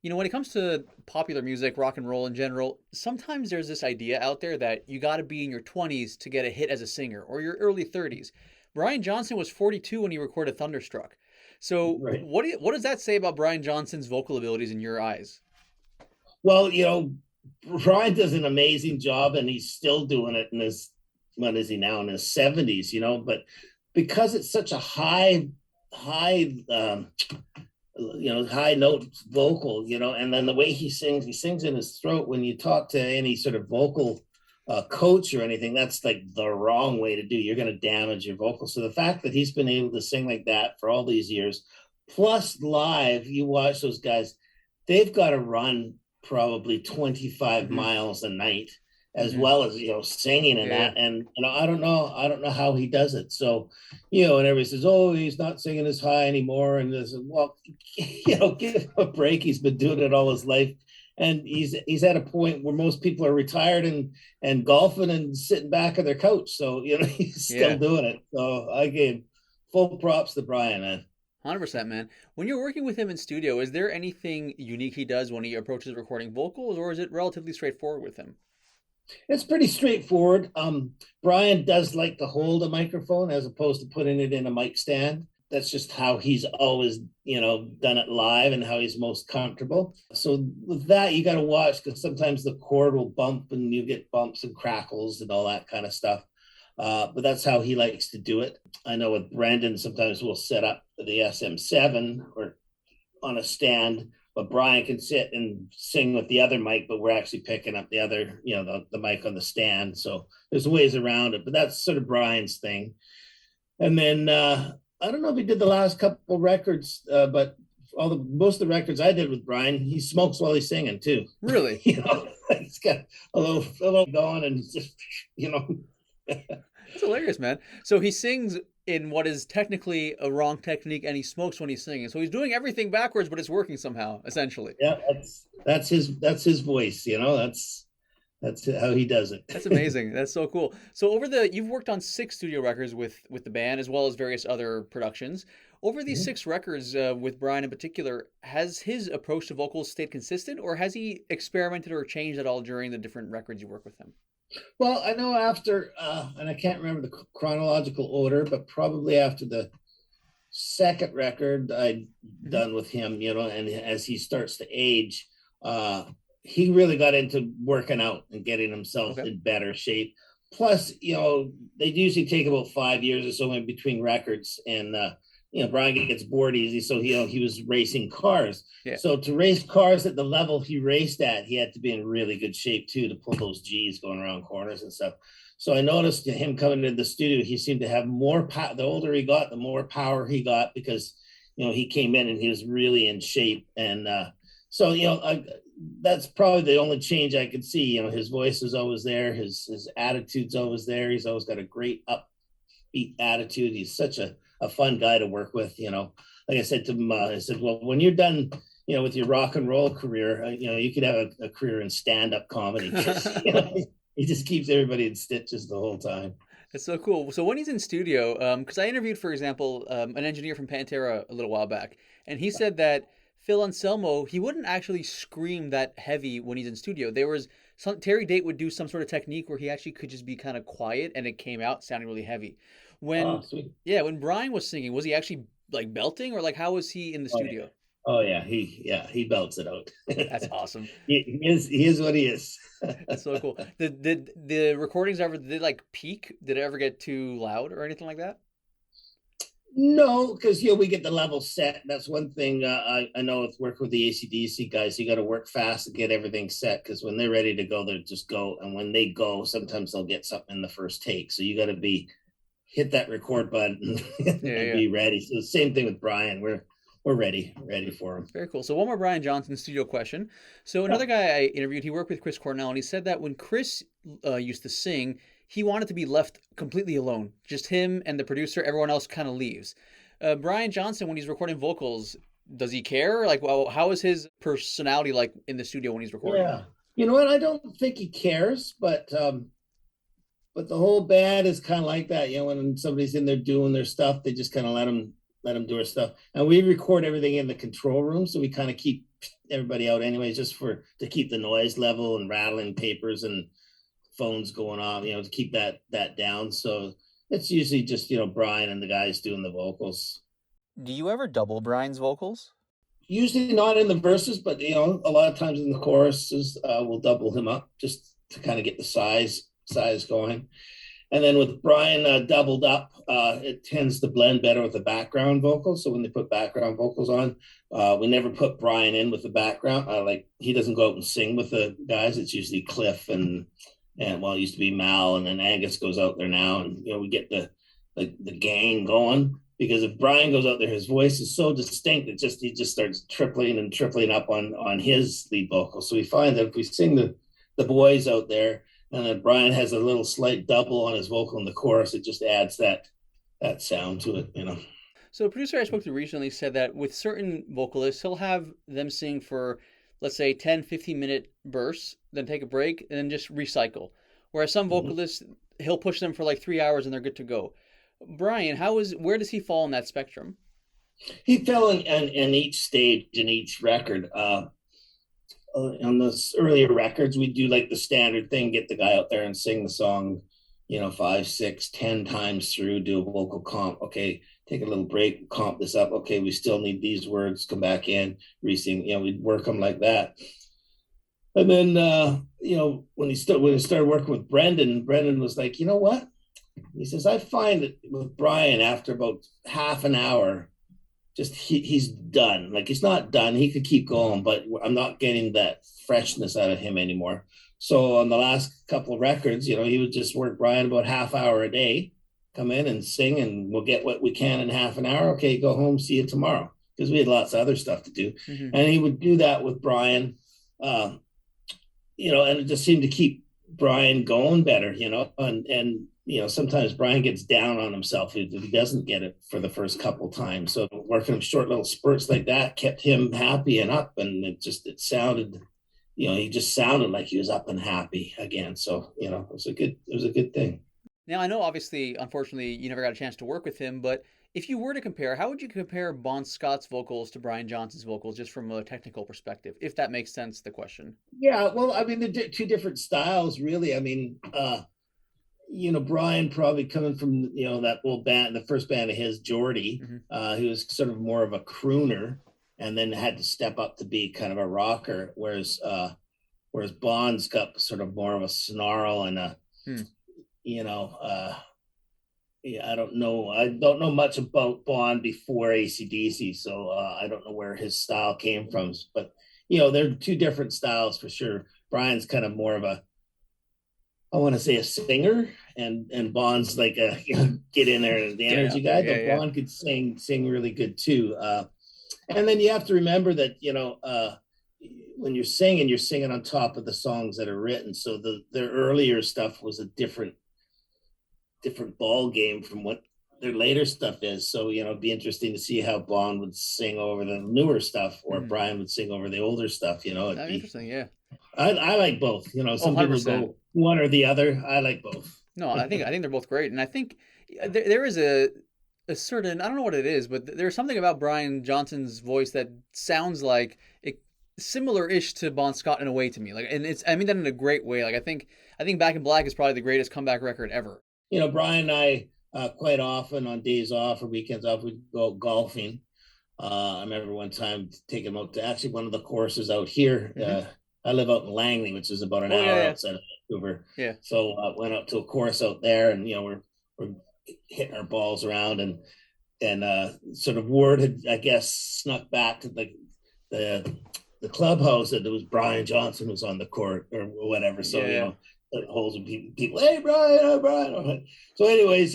When it comes to popular music, rock and roll in general, sometimes there's this idea out there that you got to be in your 20s to get a hit as a singer or your early 30s. Brian Johnson was 42 when he recorded Thunderstruck. So, Right. what does that say about Brian Johnson's vocal abilities in your eyes? Well, Brian does an amazing job, and he's still doing it in his, what is he now, in his 70s, but because it's such a high note vocal, and then the way he sings in his throat. When you talk to any sort of vocal coach or anything, that's like the wrong way to do. You're going to damage your vocal. So the fact that he's been able to sing like that for all these years, plus live, you watch those guys, they've got to run probably 25 Hmm. miles a night, as Hmm. well as singing and Yeah, yeah. that. And I don't know how he does it. So and everybody says, oh, he's not singing as high anymore, and this, well, give him a break. He's been doing it all his life, and he's at a point where most people are retired and golfing and sitting back on their couch. So he's still Yeah. doing it. So I gave full props to Brian, man. 100%, man. When you're working with him in studio, is there anything unique he does when he approaches recording vocals, or is it relatively straightforward with him? It's pretty straightforward. Brian does like to hold a microphone as opposed to putting it in a mic stand. That's just how he's always, done it live and how he's most comfortable. So with that, you got to watch, because sometimes the cord will bump and you get bumps and crackles and all that kind of stuff. But that's how he likes to do it. I know with Brandon, sometimes we'll set up the SM7 or on a stand, but Brian can sit and sing with the other mic, but we're actually picking up the other, the mic on the stand. So there's ways around it, but that's sort of Brian's thing. And then I don't know if he did the last couple records, but most of the records I did with Brian, he smokes while he's singing too. Really? He's got a little going, and just you know That's hilarious, man. So he sings in what is technically a wrong technique, and he smokes when he's singing. So he's doing everything backwards, but it's working somehow, essentially. yeah, that's his voice. That's how he does That's it. amazing. That's so cool. So you've worked on 6 studio records with the band, as well as various other productions. Over these 6 records, with Brian in particular, has his approach to vocals stayed consistent, or has he experimented or changed at all during the different records you work with him? Well, I know after, and I can't remember the chronological order, but probably after the second record I'd Hmm. done with him, and as he starts to age, uh, he really got into working out and getting himself Okay. in better shape. Plus, they usually take about 5 years or so in between records, and Brian gets bored easy, so he was racing cars. Yeah. So to race cars at the level he raced at, he had to be in really good shape too to pull those G's going around corners and stuff. So I noticed him coming into the studio, he seemed to have more power. The older he got, the more power he got, because he came in and he was really in shape. And so that's probably the only change I could see. His voice is always there, his attitude's always there. He's always got a great upbeat attitude. He's such a fun guy to work with. Like I said to him, I said, well, when you're done, with your rock and roll career, you could have a career in stand-up comedy, because he just keeps everybody in stitches the whole time. It's so cool. So when he's in studio, because I interviewed, for example, an engineer from Pantera a little while back, and he said that Phil Anselmo, he wouldn't actually scream that heavy when he's in studio. There was Terry Date would do some sort of technique where he actually could just be kind of quiet, and it came out sounding really heavy. Oh, When, sweet. yeah, when Brian was singing, was he actually like belting, or like how was he in the Oh, yeah. studio? Oh, yeah. He belts it out. That's awesome. He is what he is. That's so cool. Did the recordings ever did they like peak? Did it ever get too loud or anything like that? No, because we get the level set. That's one thing I know with work with the ACDC guys. You got to work fast and get everything set, because when they're ready to go, they just go. And when they go, sometimes they'll get something in the first take. So you got to be hit that record button Yeah, yeah, and yeah. be ready. So the same thing with Brian. We're ready for him. Very cool. So one more Brian Johnson studio question. So another guy I interviewed, he worked with Chris Cornell, and he said that when Chris used to sing, he wanted to be left completely alone, just him and the producer. Everyone else kind of leaves. Brian Johnson, when he's recording vocals, does he care? Like, well, how is his personality like in the studio when he's recording? Yeah. You know what? I don't think he cares, but the whole band is kind of like that. When somebody's in there doing their stuff, they just kind of let them do our stuff. And we record everything in the control room, so we kind of keep everybody out anyways, just to keep the noise level and rattling papers and phones going off, to keep that down. So it's usually just, Brian and the guys doing the vocals. Do you ever double Brian's vocals? Usually not in the verses, but a lot of times in the choruses, we'll double him up just to kind of get the size going. And then with Brian doubled up, it tends to blend better with the background vocals. So when they put background vocals on, we never put Brian in with the background. Like he doesn't go out and sing with the guys. It's usually Cliff and well, it used to be Mal, and then Angus goes out there now, and we get the gang going. Because if Brian goes out there, his voice is so distinct that he just starts tripling up on his lead vocal. So we find that if we sing the boys out there, and then Brian has a little slight double on his vocal in the chorus, it just adds that sound to it. So a producer I spoke to recently said that with certain vocalists, he'll have them sing for, let's say, 10, 15-minute bursts, then take a break, and then just recycle. Whereas some vocalists, he'll push them for like 3 hours and they're good to go. Brian, where does he fall in that spectrum? He fell in each stage, in each record. On those earlier records, we do like the standard thing, get the guy out there and sing the song, 5, 6, 10 times through, do a vocal comp. Okay, take a little break, comp this up. Okay, we still need these words, come back in, re-sing. We'd work them like that. And then, when he started working with Brendan was like, you know what? He says, I find that with Brian, after about half an hour, just he's done. Like he's not done. He could keep going, but I'm not getting that freshness out of him anymore. So on the last couple of records, he would just work Brian about half hour a day, come in and sing, and we'll get what we can in half an hour. Okay, go home, see you tomorrow. Because we had lots of other stuff to do. Mm-hmm. And he would do that with Brian, and it just seemed to keep Brian going better, and sometimes Brian gets down on himself if he doesn't get it for the first couple times. So working with short little spurts like that kept him happy and up, and it sounded, he just sounded like he was up and happy again. So, it was a good thing. Now, I know obviously, unfortunately, you never got a chance to work with him, but if you were to compare, how would you compare Bon Scott's vocals to Brian Johnson's vocals, just from a technical perspective, if that makes sense, the question? Yeah, well, I mean, they're two different styles, really. I mean, Brian probably coming from, that old band, the first band of his, Geordie, he was sort of more of a crooner, and then had to step up to be kind of a rocker, whereas Bon's got sort of more of a snarl and a, I don't know much about Bon before AC/DC, so I don't know where his style came from, but they're two different styles for sure. Brian's kind of more of a, I want to say, a singer, and Bon's like a get in there and the energy guy. But Bon could sing really good too. And then you have to remember that when you're singing on top of the songs that are written. So their earlier stuff was a different ball game from what their later stuff is. So it'd be interesting to see how Bon would sing over the newer stuff, or Brian would sing over the older stuff. Interesting, yeah. I like both. Some people go one or the other. I like both. No, I think they're both great, and I think there is a certain, I don't know what it is, but there's something about Brian Johnson's voice that sounds like similar-ish to Bon Scott in a way to me. Like, and I mean that in a great way. Like I think Back in Black is probably the greatest comeback record ever. Brian and I quite often on days off or weekends off, we'd go golfing. I remember one time taking him out to actually one of the courses out here. I live out in Langley, which is about an hour outside of Vancouver. Yeah. So I went up to a course out there, and we're hitting our balls around, and sort of word had, I guess, snuck back to the clubhouse that there was Brian Johnson was on the court or whatever. So holes and people, hey Brian. So anyways,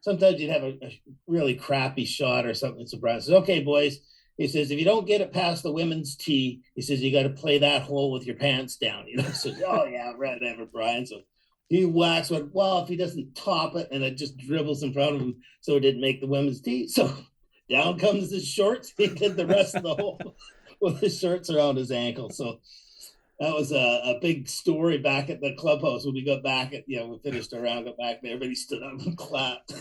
sometimes you'd have a really crappy shot or something. So Brian says, okay, boys. He says, if you don't get it past the women's tee, he says, you got to play that hole with your pants down. So, oh yeah, whatever, Brian. So he whacks one. Well, if he doesn't top it and it just dribbles in front of him, so it didn't make the women's tee. So down comes his shorts. He did the rest of the hole with his shorts around his ankle. So that was a big story back at the clubhouse when we got back at, we finished our round, got back there, everybody stood up and clapped.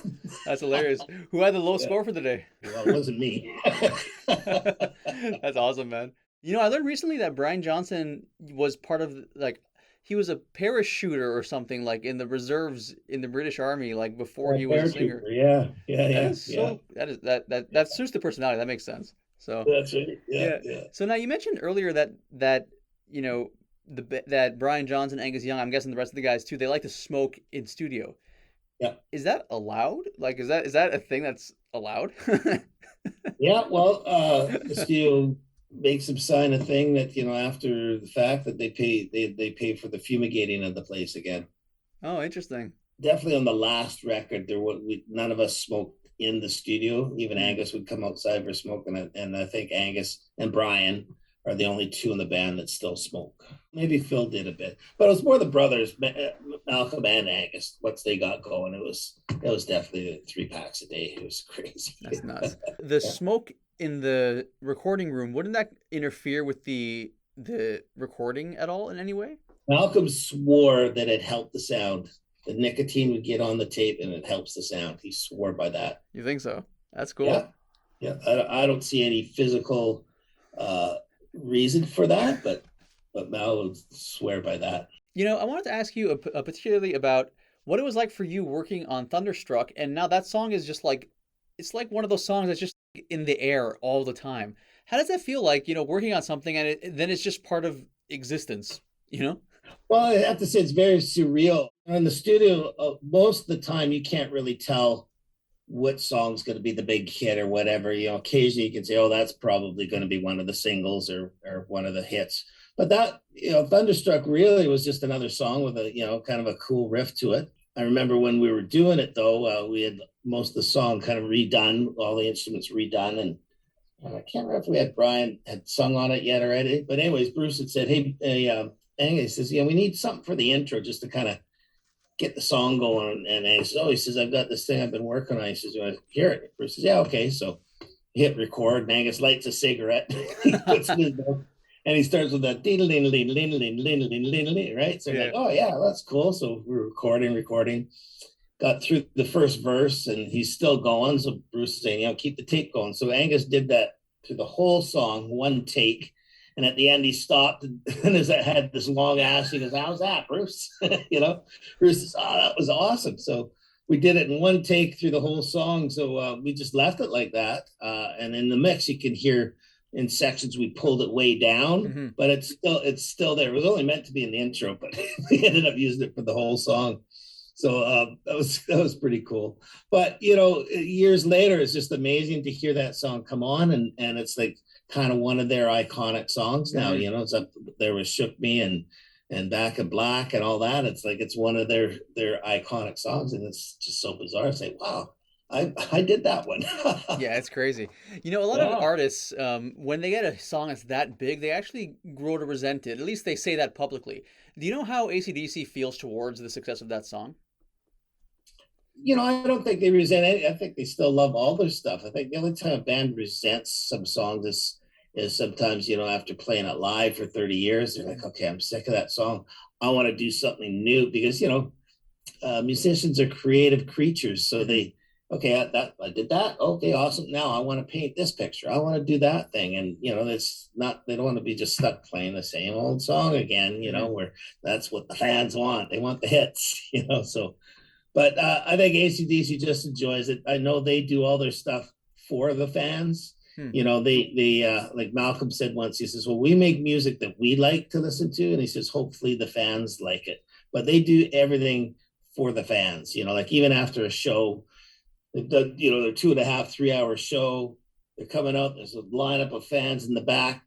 That's hilarious. Who had the low score for the day? Well, it wasn't me. That's awesome, man. I learned recently that Brian Johnson was part of like he was a parachuter or something like in the reserves in the British Army like before Yeah, he was a paratrooper. singer. Yeah, yeah, That yeah, is yeah. so that suits the personality. That makes sense. So That's right. Yeah, yeah. yeah, So now you mentioned earlier that you know that Brian Johnson, Angus Young, I'm guessing the rest of the guys too, they like to smoke in studio. yeah. Is that allowed? Like is that a thing that's allowed? Yeah, well, the studio makes them sign a thing that, after the fact that they pay for the fumigating of the place again. Oh, interesting. Definitely on the last record, none of us smoked in the studio. Even Hmm. Angus would come outside for smoking it, and I think Angus and Brian are the only two in the band that still smoke. Maybe Phil did a bit, but it was more the brothers, Malcolm and Angus. Once they got going, it was definitely 3 packs a day. It was crazy. That's nuts. The Yeah. smoke in the recording room, wouldn't that interfere with the recording at all in any way? Malcolm swore that it helped the sound. The nicotine would get on the tape and it helps the sound. He swore by that. You think so? That's Yeah, cool. yeah. I don't see any physical uh, reason for that, but Mal would swear by that. I wanted to ask you particularly about what it was like for you working on Thunderstruck, and now that song is just like it's like one of those songs that's just in the air all the time. How does that feel like, working on something and then it's just part of existence, you know? Well, I have to say it's very surreal. In the studio, most of the time you can't really tell what song's going to be the big hit or whatever. Occasionally you can say, "Oh, that's probably going to be one of the singles or one of the hits." But that, Thunderstruck really was just another song with a kind of a cool riff to it. I remember when we were doing it though, we had most of the song kind of redone, all the instruments redone, and I can't remember if we had Brian had sung on it yet already. But anyways, Bruce had said, "Hey, Angus says, we need something for the intro just to kind of get the song going." And he says, "Oh, he says, I've got this thing I've been working on." He says, "You want to hear it?" Bruce says, "Yeah, okay." So hit record, and Angus lights a cigarette. He puts it in his mouth, and he starts with that ding ding ding ding ding ding ding ding, right? So I'm like, Yeah. "Oh yeah, that's cool." So we're recording. Got through the first verse, and he's still going. So Bruce is saying, "Keep the tape going." So Angus did that through the whole song, one take. And at the end, he stopped and as I had this long ass, he goes, "How's that, Bruce?" Bruce says, "Oh, that was awesome." So we did it in one take through the whole song. So we just left it like that. And in the mix, you can hear in sections we pulled it way down, Hmm. but it's still there. It was only meant to be in the intro, but we ended up using it for the whole song. So that was pretty cool. But years later, it's just amazing to hear that song come on, and it's like kind of one of their iconic songs now. Hmm. It's up there with "Shook Me" and "Back in Black" and all that. It's like it's one of their iconic songs, and it's just so bizarre. It's like, wow, I did that one. Yeah, it's crazy. A lot of Yeah. artists, when they get a song that's that big, they actually grow to resent it. At least they say that publicly. Do you know how AC/DC feels towards the success of that song? I don't think they resent it. I think they still love all their stuff. I think the only time a band resents some songs is sometimes, after playing it live for 30 years, they're like, "Okay, I'm sick of that song. I want to do something new." Because, musicians are creative creatures. So Hmm. okay, I did that. Okay, awesome. Now I want to paint this picture. I want to do that thing. And, it's not, they don't want to be just stuck playing the same old song again, Hmm. where that's what the fans want. They want the hits, so but I think ACDC just enjoys it. I know they do all their stuff for the fans. Hmm. They like Malcolm said once. He says, "Well, we make music that we like to listen to," and he says, "Hopefully the fans like it." But they do everything for the fans. Like even after a show, they've done their 2.5, 3 hour show. They're coming out. There's a lineup of fans in the back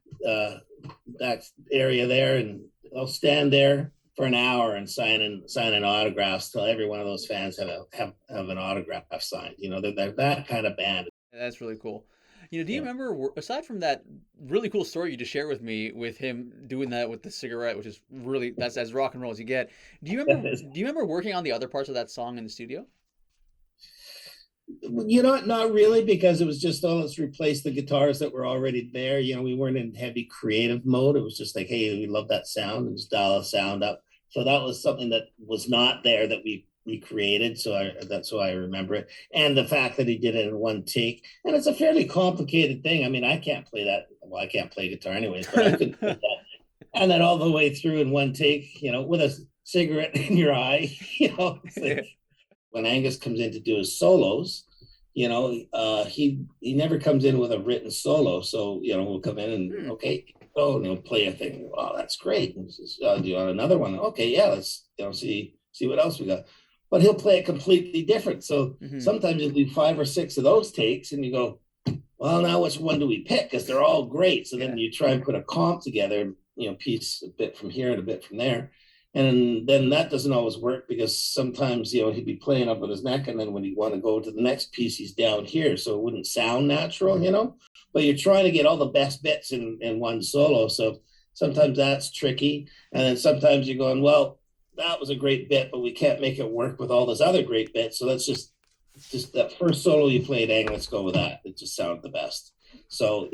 area there, and they'll stand there for an hour and signing autographs till every one of those fans have an autograph signed. They're that kind of band. That's really cool. Do you Yeah. remember, aside from that really cool story you just shared with me with him doing that with the cigarette, which is really, that's as rock and roll as you get. Do you remember working on the other parts of that song in the studio? Not really, because it was just, "Oh, let's replace the guitars that were already there." We weren't in heavy creative mode. It was just like, "Hey, we love that sound," and just dial the sound up. So that was something that was not there that we created. So that's why I remember it. And the fact that he did it in one take. And it's a fairly complicated thing. I mean, I can't play that well, I can't play guitar anyways, but I could put that. And then all the way through in one take, with a cigarette in your eye, it's like when Angus comes in to do his solos, he never comes in with a written solo. So, we'll come in and, okay, and he'll play a thing. Wow, that's great. And says, do you want another one? Okay, yeah, let's, see what else we got. But he'll play it completely different. So sometimes you'll do 5 or 6 of those takes and you go, well, now which one do we pick? Because they're all great. So then you try and put a comp together, piece a bit from here and a bit from there. And then that doesn't always work because sometimes, he'd be playing up on his neck. And then when you want to go to the next piece, he's down here. So it wouldn't sound natural, but you're trying to get all the best bits in one solo. So sometimes that's tricky. And then sometimes you're going, well, that was a great bit, but we can't make it work with all those other great bits. So let's just that first solo you played, let's go with that. It just sounded the best. So,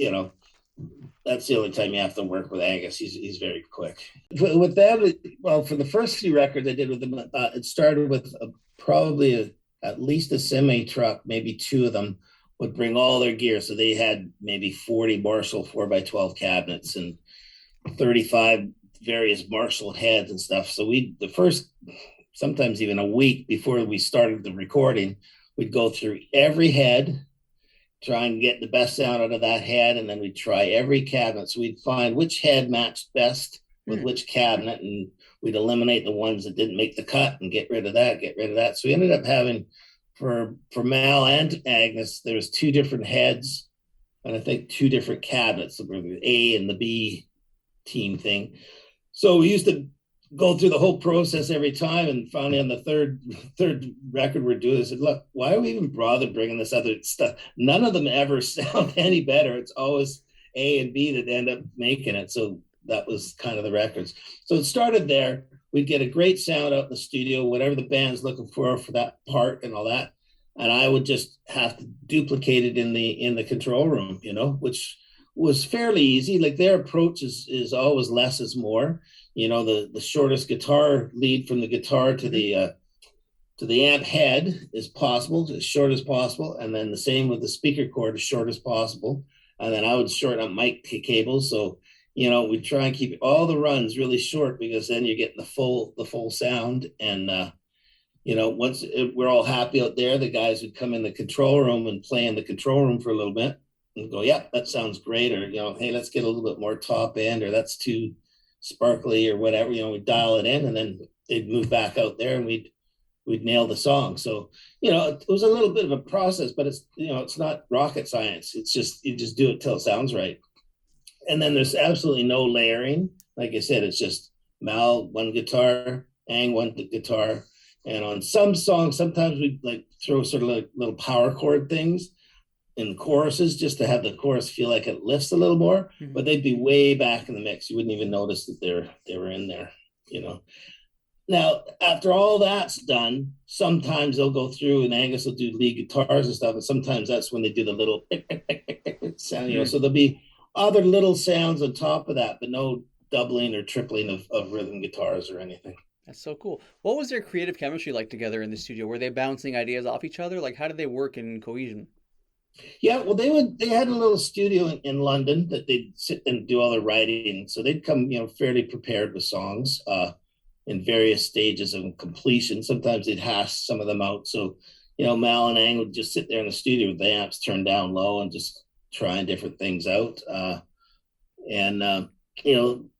that's the only time you have to work with Angus. He's very quick. With them, well, for the first few records I did with them, it started with at least a semi truck, maybe 2 of them would bring all their gear. So they had maybe 40 Marshall 4x12 cabinets and 35 various Marshall heads and stuff. So the first, sometimes even a week before we started the recording, we'd go through every head, try and get the best sound out of that head, and then we'd try every cabinet. So we'd find which head matched best with which cabinet, and we'd eliminate the ones that didn't make the cut and get rid of that. So we ended up having, for Mal and Agnes, there was 2 different heads, and I think 2 different cabinets, the A and the B team thing. So we used to go through the whole process every time, and finally on the third record we're doing, I said, look, why are we even bother bringing this other stuff? None of them ever sound any better. It's always A and B that end up making it. So that was kind of the records. So it started there. We'd get a great sound out in the studio, whatever the band's looking for that part and all that. And I would just have to duplicate it in the control room, which was fairly easy. Like their approach is always less is more. The shortest guitar lead from the guitar to the amp head is possible, as short as possible. And then the same with the speaker cord, as short as possible. And then I would shorten up mic cables. So, we try and keep all the runs really short because then you're getting the full sound. And, once we're all happy out there, the guys would come in the control room and play in the control room for a little bit and go, yeah, that sounds great. Or, hey, let's get a little bit more top end, or that's too sparkly or whatever, we'd dial it in, and then they'd move back out there and we'd nail the song. So, it was a little bit of a process, but it's not rocket science. It's just, you just do it till it sounds right. And then there's absolutely no layering. Like I said, it's just Mal, one guitar, Ang, one guitar. And on some songs, sometimes we'd like throw sort of like little power chord things in the choruses just to have the chorus feel like it lifts a little more, but they'd be way back in the mix. You wouldn't even notice that they were in there, Now, after all that's done, sometimes they'll go through and Angus will do lead guitars and stuff, and sometimes that's when they do the little sound, so there'll be other little sounds on top of that, but no doubling or tripling of rhythm guitars or anything. That's so cool. What was their creative chemistry like together in the studio? Were they bouncing ideas off each other? Like, how did they work in cohesion? Yeah, well, they had a little studio in London that they'd sit and do all their writing. So they'd come, fairly prepared with songs in various stages of completion. Sometimes they'd hash some of them out. So, Mal and Ang would just sit there in the studio with the amps turned down low and just trying different things out.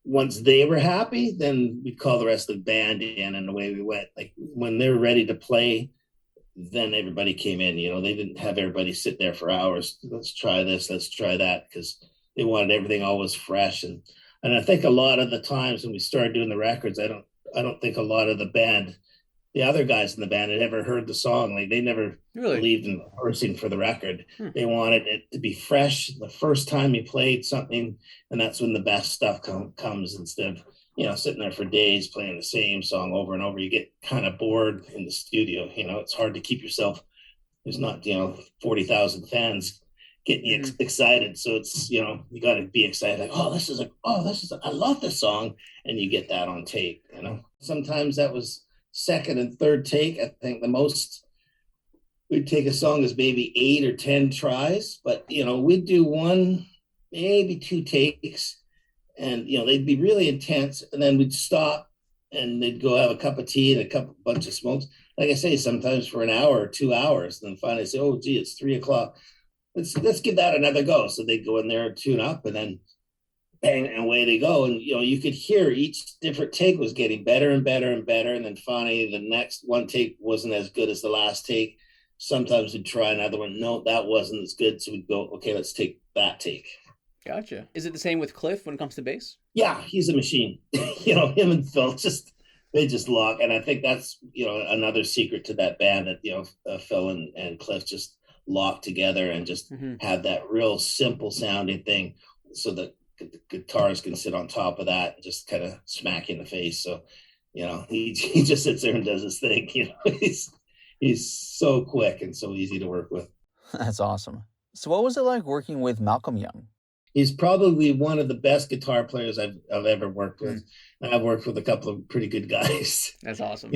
Once they were happy, then we'd call the rest of the band in, and away we went. Like when they were ready to play, then everybody came in. They didn't have everybody sit there for hours. Let's try this, let's try that, because they wanted everything always fresh. And I think a lot of the times when we started doing the records, I don't think a lot of the other guys in the band had ever heard the song. Like they never believed in rehearsing for the record. They wanted it to be fresh the first time you played something, and that's when the best stuff comes, instead of sitting there for days playing the same song over and over. You get kind of bored in the studio. It's hard to keep yourself. There's not 40,000 fans getting you excited, so it's you got to be excited. Like, I love this song, and you get that on tape. Sometimes that was second and third take. I think the most we'd take a song as maybe 8 or 10 tries, but we'd do one maybe 2 takes, and they'd be really intense, and then we'd stop and they'd go have a cup of tea and a bunch of smokes. Like I say, sometimes for an hour or 2 hours, then finally say, "Oh, gee, it's 3 o'clock. Let's give that another go." So they'd go in there and tune up, and then bang, and away they go. And you could hear each different take was getting better and better and better. And then finally, the next one take wasn't as good as the last take. Sometimes we'd try another one. No, that wasn't as good. So we'd go, okay, let's take that take. Gotcha. Is it the same with Cliff when it comes to bass? Yeah, he's a machine. Him and Phil they just lock. And I think that's another secret to that band, that Phil and Cliff just lock together and just have that real simple sounding thing, so that the guitars can sit on top of that and just kind of smack you in the face. So he just sits there and does his thing. He's so quick and so easy to work with. That's awesome. So what was it like working with Malcolm Young? He's probably one of the best guitar players I've ever worked with. And I've worked with a couple of pretty good guys. That's awesome.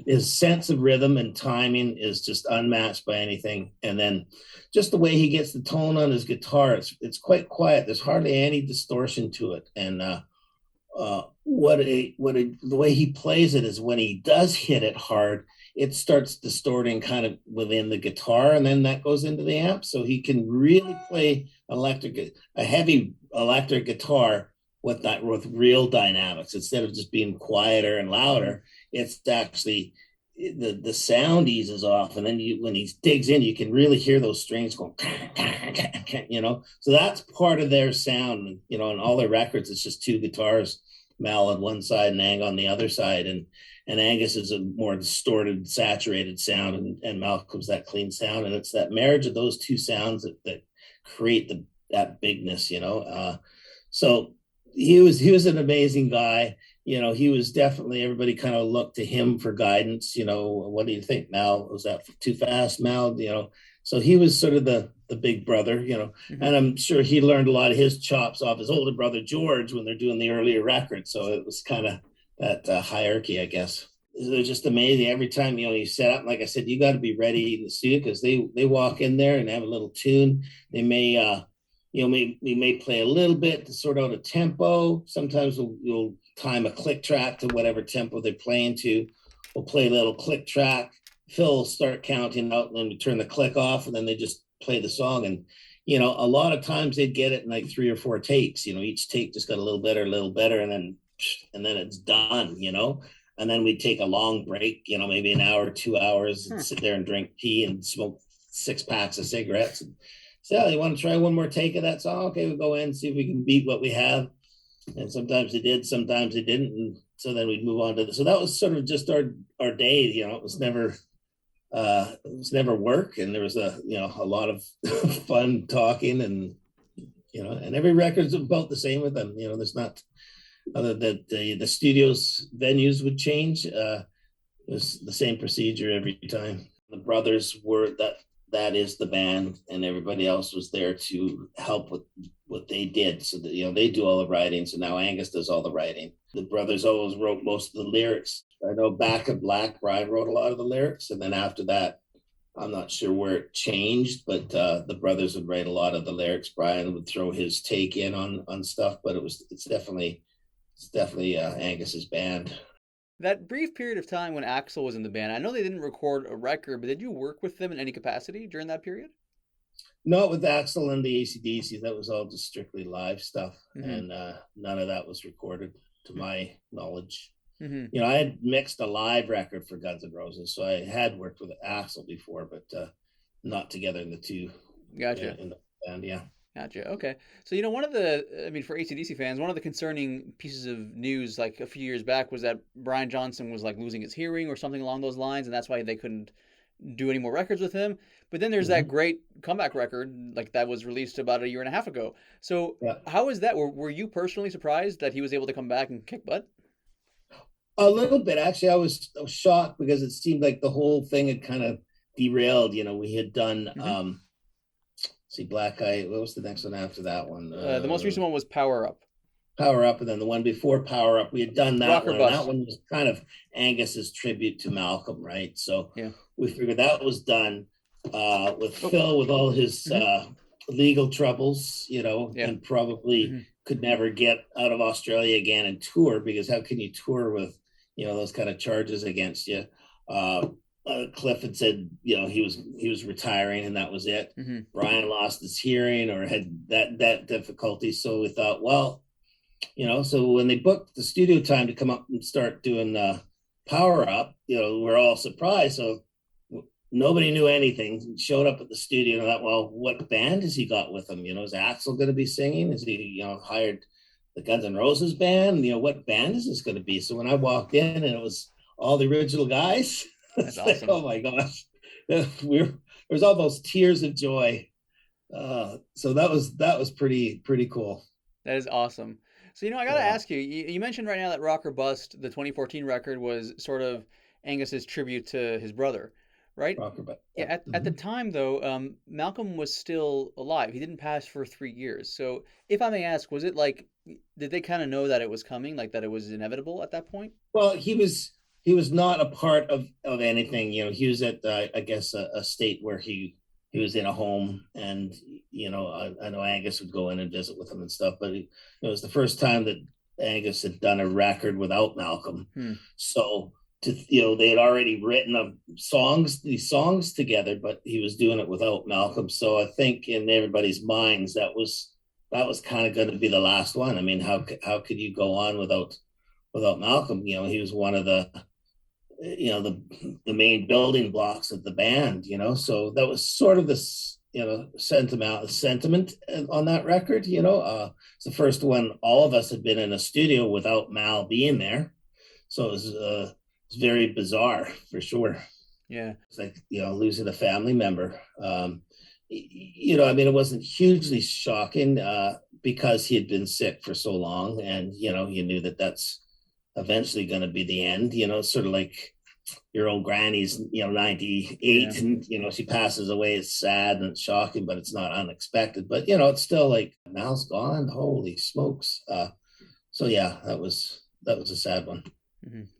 His sense of rhythm and timing is just unmatched by anything. And then just the way he gets the tone on his guitar, it's quite quiet. There's hardly any distortion to it. And the way he plays it is when he does hit it hard, it starts distorting kind of within the guitar, and then that goes into the amp. So he can really play a heavy electric guitar with real dynamics instead of just being quieter and louder. It's actually the sound eases off, and then when he digs in, you can really hear those strings going. So that's part of their sound. And all their records, it's just two guitars, Mal on one side and Ang on the other side, and Angus is a more distorted, saturated sound, and Malcolm's that clean sound, and it's that marriage of those two sounds that create that bigness. So he was an amazing guy. He was definitely, everybody kind of looked to him for guidance. What do you think, Mal? Was that too fast, Mal? So he was sort of the big brother, and I'm sure he learned a lot of his chops off his older brother George when they're doing the earlier records. So it was kind of that hierarchy, I guess. They're just amazing. Every time you set up, like I said, you got to be ready in the studio, because they walk in there and have a little tune. They may we may play a little bit to sort out a tempo. Sometimes we'll time a click track to whatever tempo they're playing to. We'll play a little click track. Phil will start counting out, and then we turn the click off, and then they just play the song. And a lot of times they'd get it in like 3 or 4 takes. Each take just got a little better, and then it's done. And then we'd take a long break, maybe an hour, 2 hours, and sit there and drink tea and smoke 6 packs of cigarettes. And say, "Oh, you want to try one more take of that song? Okay, we'll go in and see if we can beat what we have." And sometimes they did, sometimes they didn't. And so then we'd move on to so that was sort of just our day. It was never work, and there was a lot of fun talking, and and every record's about the same with them. There's not, other than the studios venues would change. It was the same procedure every time. The brothers were that is the band, and everybody else was there to help with what they did. So that they do all the writing. So now Angus does all the writing. The brothers always wrote most of the lyrics. I know Back in Black, Brian wrote a lot of the lyrics, and then after that, I'm not sure where it changed, but the brothers would write a lot of the lyrics. Brian would throw his take in on stuff, but it's definitely Angus's band. That brief period of time when Axl was in the band, I know they didn't record a record, but did you work with them in any capacity during that period? Not with Axl and the AC/DC. That was all just strictly live stuff, and none of that was recorded to my knowledge. I had mixed a live record for Guns N' Roses, so I had worked with Axl before, but not together in the two. Gotcha. In the band, yeah. Gotcha. Okay. So, for AC/DC fans, one of the concerning pieces of news like a few years back was that Brian Johnson was like losing his hearing or something along those lines, and that's why they couldn't do any more records with him. But then there's that great comeback record like that was released about 1.5 years ago. So How is that? Were you personally surprised that he was able to come back and kick butt? A little bit, actually. I was shocked because it seemed like the whole thing had kind of derailed. We had done Black Eye. What was the next one after that one? The most recent one was Power Up. Power Up, and then the one before Power Up, we had done that Rocker one. Bus. That one was kind of Angus's tribute to Malcolm, right? So we figured that was done with Phil, with all his legal troubles, Yeah. and probably could never get out of Australia again and tour, because how can you tour with, those kind of charges against you? Cliff had said, he was retiring and that was it. Brian lost his hearing or had that difficulty. So we thought, well, so when they booked the studio time to come up and start doing Power Up, we're all surprised. So nobody knew anything. Showed up at the studio and I thought, well, what band has he got with him? Is Axl going to be singing? Is he, hired the Guns N' Roses band? What band is this going to be? So when I walked in and it was all the original guys, That's awesome. like, oh my gosh, there was almost tears of joy. So that was pretty cool. That is awesome. So, I got to ask you, you mentioned right now that Rock or Bust, the 2014 record, was sort of Angus's tribute to his brother, right? Rock or Bust. Yeah. At the time, though, Malcolm was still alive. He didn't pass for 3 years. So, if I may ask, was it like, did they kind of know that it was coming, like that it was inevitable at that point? Well, he was not a part of anything. He was at I guess a state where he was in a home, and I know Angus would go in and visit with him and stuff, but it was the first time that Angus had done a record without Malcolm. So they had already written these songs together, but he was doing it without Malcolm. So I think in everybody's minds that was kind of going to be the last one. I mean, how could you go on without Malcolm? He was one of the main building blocks of the band, so that was sort of this, sentiment on that record. It's the first one all of us had been in a studio without Mal being there. So it was very bizarre for sure. Yeah. It's like, losing a family member. It wasn't hugely shocking because he had been sick for so long, and, you knew that that's eventually going to be the end. Sort of like your old granny's 98 and she passes away. It's sad and it's shocking, but it's not unexpected. But it's still like, Mal's gone, holy smokes. So yeah, that was a sad one.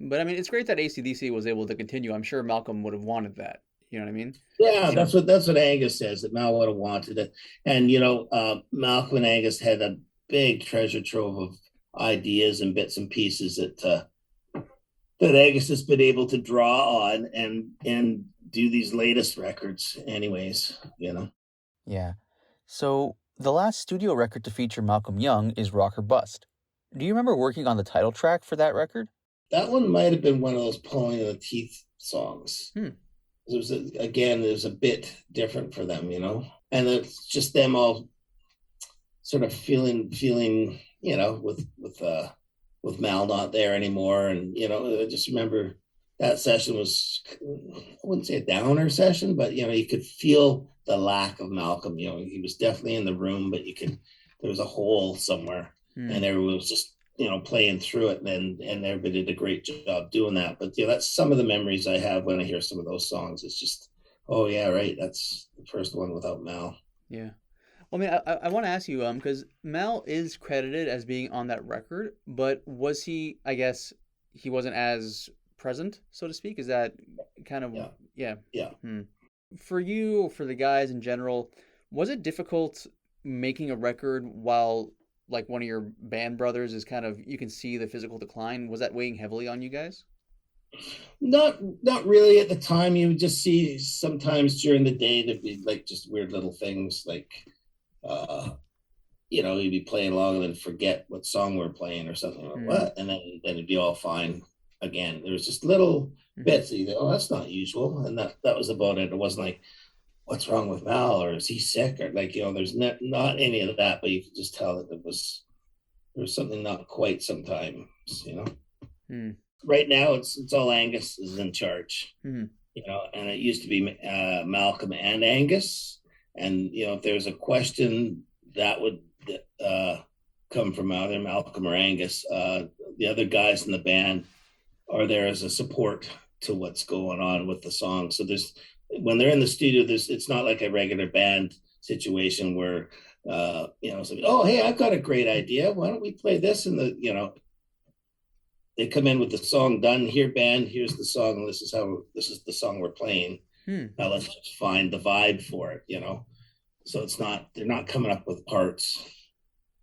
But I mean, it's great that AC/DC was able to continue. I'm sure Malcolm would have wanted that. You know what I mean? Yeah, that's what Angus says, that Mal would have wanted it. And Malcolm and Angus had a big treasure trove of ideas and bits and pieces that Angus has been able to draw on and do these latest records anyways, Yeah. So the last studio record to feature Malcolm Young is Rock or Bust. Do you remember working on the title track for that record? That one might have been one of those pulling of the teeth songs. It was a bit different for them, and it's just them all sort of feeling, with Mal not there anymore. And, I just remember that session was, I wouldn't say a downer session, but, you could feel the lack of Malcolm. He was definitely in the room, but there was a hole somewhere and everyone was just, playing through it, and everybody did a great job doing that. But, that's some of the memories I have when I hear some of those songs. It's just, oh yeah, right. That's the first one without Mal. Yeah. Well, I mean, I want to ask you, because Mal is credited as being on that record, but was he, I guess, he wasn't as present, so to speak? Is that kind of, yeah. For you, or for the guys in general, was it difficult making a record while, like, one of your band brothers is kind of, you can see the physical decline? Was that weighing heavily on you guys? Not really at the time. You would just see sometimes during the day there'd be like just weird little things, like you'd be playing along and then forget what song we're playing or something like what, and then it'd be all fine again. There was just little bits that you go, oh, that's not usual, and that was about it. It wasn't like, what's wrong with Mal, or is he sick, or like, there's not any of that, but you could just tell that there was something not quite sometimes. Right now it's all Angus is in charge, and it used to be Malcolm and Angus. And, if there's a question that would come from either Malcolm or Angus, the other guys in the band are there as a support to what's going on with the song. So when they're in the studio, it's not like a regular band situation where, it's like, oh, hey, I've got a great idea. Why don't we play this? And they come in with the song done. Here, band, here's the song. This is the song we're playing. Now let's just find the vibe for it, So they're not coming up with parts.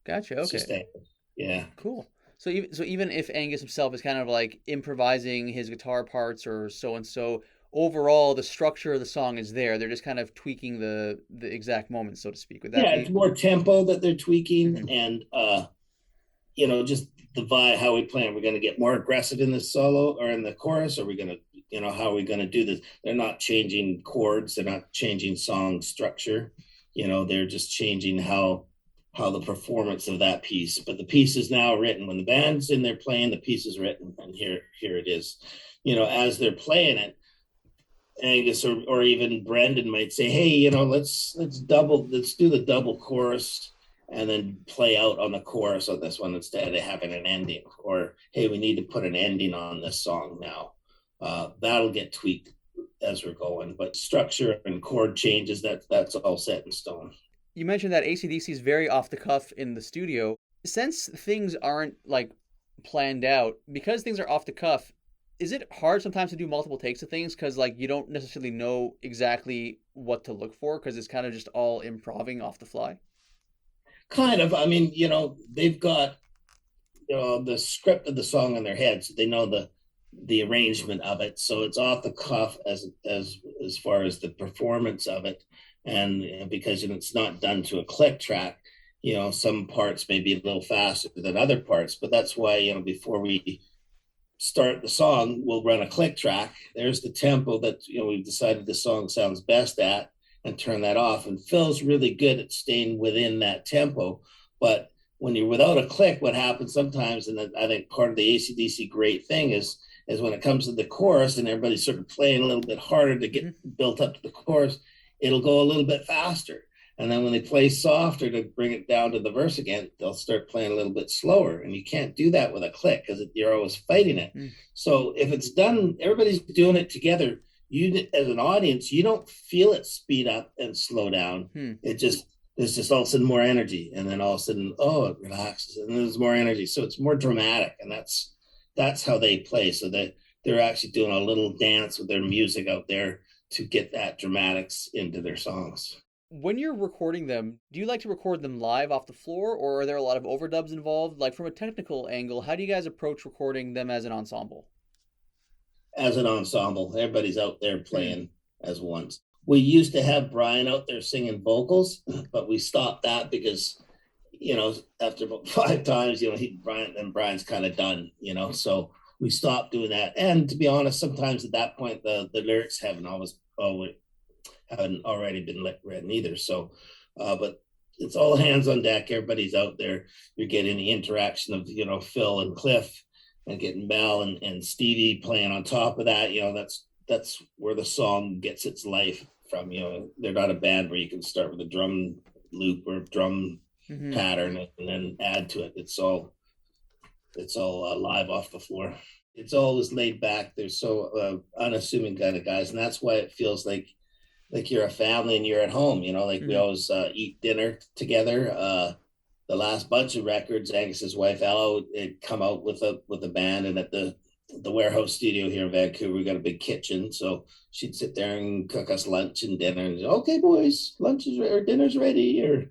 Gotcha. It's just Okay. yeah. Cool. So even if Angus himself is kind of like improvising his guitar parts or so and so, overall the structure of the song is there. They're just kind of tweaking the exact moment, so to speak. Would that Yeah, it's be? more tempo that they're tweaking, Hmm. and just the vibe, how we plan. We're going to get more aggressive in the solo or in the chorus. Or are we going to, how are we going to do this? They're not changing chords. They're not changing song structure. They're just changing how the performance of that piece. But the piece is now written. When the band's in there playing, the piece is written, and here it is. As they're playing it, Angus or even Brendan might say, "Hey, let's do the double chorus and then play out on the chorus on this one instead of having an ending." Or, "Hey, we need to put an ending on this song now." That'll get tweaked as we're going, but structure and chord changes that's all set in stone. You mentioned that AC/DC is very off the cuff in the studio. Since things aren't like planned out, because things are off the cuff, is it hard sometimes to do multiple takes of things because like you don't necessarily know exactly what to look for because it's kind of just all improving off the fly? Kind of. I mean, they've got the script of the song in their head, so they know the arrangement of it. So it's off the cuff as far as the performance of it, and because it's not done to a click track, some parts may be a little faster than other parts. But that's why before we start the song, we'll run a click track. There's the tempo that we've decided the song sounds best at, and turn that off. And Phil's really good at staying within that tempo. But when you're without a click, what happens sometimes, and I think part of the AC/DC great thing is when it comes to the chorus and everybody's sort of playing a little bit harder to get Hmm. built up to the chorus, it'll go a little bit faster. And then when they play softer to bring it down to the verse again, they'll start playing a little bit slower. And you can't do that with a click because you're always fighting it. Hmm. So if it's done, everybody's doing it together. You, as an audience, you don't feel it speed up and slow down. Hmm. It just There's just all of a sudden more energy, and then all of a sudden, oh, it relaxes, and there's more energy. So it's more dramatic, and that's how they play. So that they're actually doing a little dance with their music out there to get that dramatics into their songs. When you're recording them, do you like to record them live off the floor, or are there a lot of overdubs involved? Like from a technical angle, how do you guys approach recording them as an ensemble? As an ensemble, everybody's out there Hmm. playing as ones. We used to have Brian out there singing vocals, but we stopped that because after about 5 times, Brian's kind of done, so we stopped doing that. And to be honest, sometimes at that point, the lyrics haven't already been written either. So, but it's all hands on deck. Everybody's out there. You're getting the interaction of Phil and Cliff, and getting Mel and Stevie playing on top of that. That's where the song gets its life from. They're not a band where you can start with a drum loop or drum Hmm. pattern and then add to it. It's all live off the floor. It's always laid back. They're so unassuming kind of guys, and that's why it feels like you're a family and you're at home. Like we Hmm. always eat dinner together. The last bunch of records, Angus's wife Ella had come out with a band, and at the warehouse studio here in Vancouver, we got a big kitchen, so she'd sit there and cook us lunch and dinner, and okay, boys, lunch is or dinner's ready, and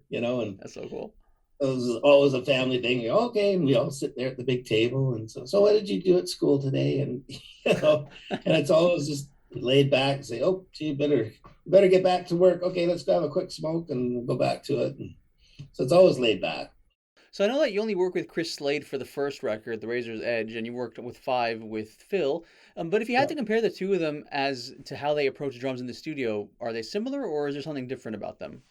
That's so cool. it was always a family thing. Okay, and we all sit there at the big table, and so what did you do at school today? And and it's always just laid back and say, oh, gee, better get back to work. Okay, let's have a quick smoke and we'll go back to it. And so it's always laid back. So I know that you only work with Chris Slade for the first record, The Razor's Edge, and you worked with Five with Phil. But if you had Yeah. to compare the two of them as to how they approach drums in the studio, are they similar or is there something different about them?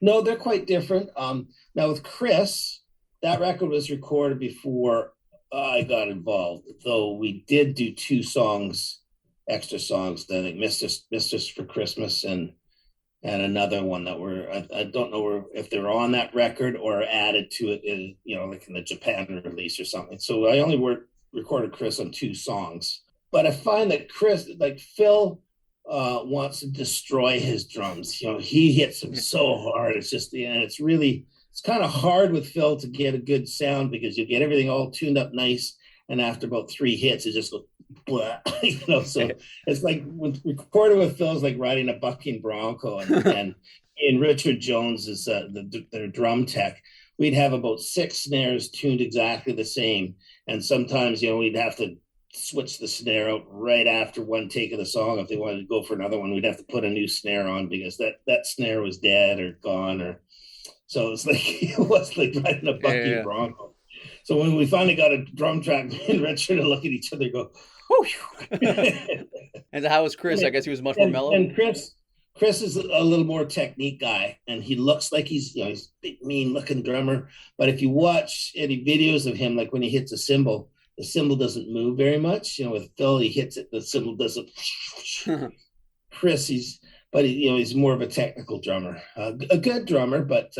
No, they're quite different. Now with Chris, that record was recorded before I got involved, though we did do two songs, extra songs. I think Mistress for Christmas and another one that I don't know if they were on that record or added to it in like in the Japan release or something. So I only recorded Chris on two songs, but I find that Chris, like Phil, wants to destroy his drums. He hits them so hard. It's just and it's kind of hard with Phil to get a good sound because you get everything all tuned up nice, and after about 3 hits, it just goes blah, So it's like with recording with Phil's like riding a bucking bronco, and Richard Jones is their drum tech. We'd have about 6 snares tuned exactly the same, and sometimes we'd have to switch the snare out right after one take of the song. If they wanted to go for another one, we'd have to put a new snare on because that snare was dead or gone, or so it's like it was like riding a bucking bronco. So when we finally got a drum track, me and Richard look at each other and go, And how was Chris? I guess he was much more mellow. And Chris is a little more technique guy, and he looks like he's he's a big, mean looking drummer. But if you watch any videos of him, like when he hits a cymbal, the cymbal doesn't move very much. With Phil, he hits it, the cymbal doesn't. Chris, he's more of a technical drummer, a good drummer, but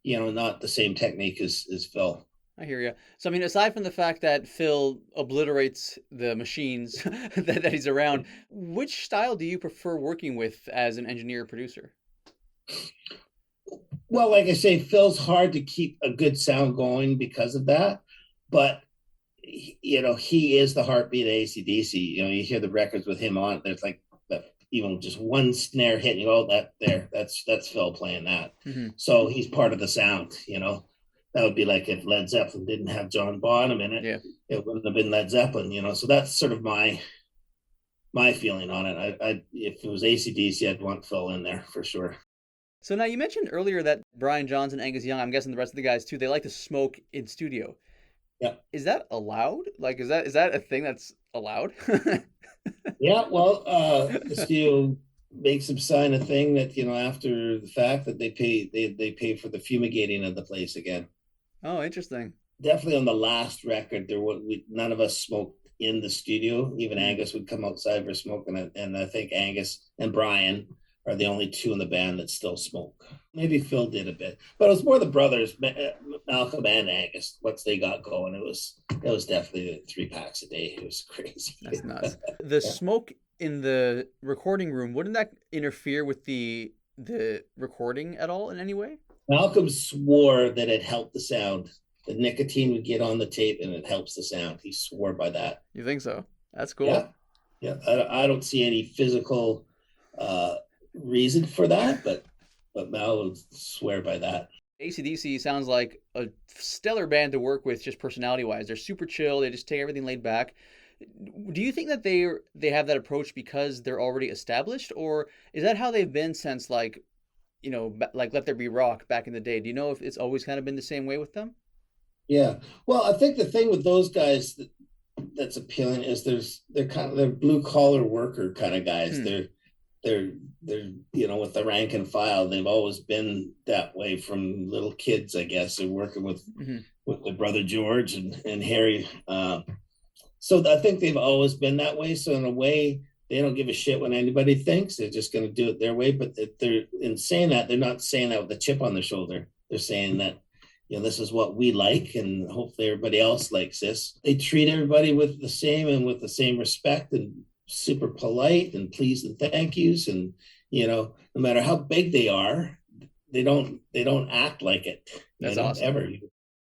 not the same technique as Phil. I hear you. So, I mean, aside from the fact that Phil obliterates the machines that he's around, which style do you prefer working with as an engineer producer? Well, like I say, Phil's hard to keep a good sound going because of that. But, he is the heartbeat of AC/DC. You hear the records with him on it. There's like, even just one snare hitting, that's Phil playing that. Mm-hmm. So he's part of the sound, That would be like if Led Zeppelin didn't have John Bonham in it, It wouldn't have been Led Zeppelin, So that's sort of my feeling on it. If it was AC/DC, I'd want Phil in there for sure. So now you mentioned earlier that Brian Johns and Angus Young, I'm guessing the rest of the guys too, they like to smoke in studio. Yeah. Is that allowed? Like, is that a thing that's allowed? Yeah, well, the studio makes them sign a thing that after the fact that they pay for the fumigating of the place again. Oh, interesting. Definitely on the last record, none of us smoked in the studio. Even Angus would come outside for smoking, and I think Angus and Brian are the only two in the band that still smoke. Maybe Phil did a bit, but it was more the brothers, Malcolm and Angus. Once they got going, it was definitely 3 packs a day. It was crazy. That's nuts. The smoke in the recording room, wouldn't that interfere with the recording at all in any way? Malcolm swore that it helped the sound. The nicotine would get on the tape and it helps the sound. He swore by that. You think so? That's cool. Yeah. I don't see any physical reason for that, but Mal would swear by that. AC/DC sounds like a stellar band to work with, just personality-wise. They're super chill. They just take everything laid back. Do you think that they have that approach because they're already established, or is that how they've been since like Let There Be Rock back in the day? Do you know if it's always kind of been the same way with them? Yeah. Well, I think the thing with those guys that's appealing is they're blue collar worker kind of guys. They're with the rank and file. They've always been that way from little kids, I guess. They're working with their brother George and Harry. So I think they've always been that way. So in a way, they don't give a shit what anybody thinks. They're just going to do it their way. But they're in saying that, they're not saying that with a chip on their shoulder. They're saying that, this is what we like, and hopefully everybody else likes this. They treat everybody with the same respect, and super polite and please and thank yous. And, no matter how big they are, they don't act like it. That's awesome. Ever.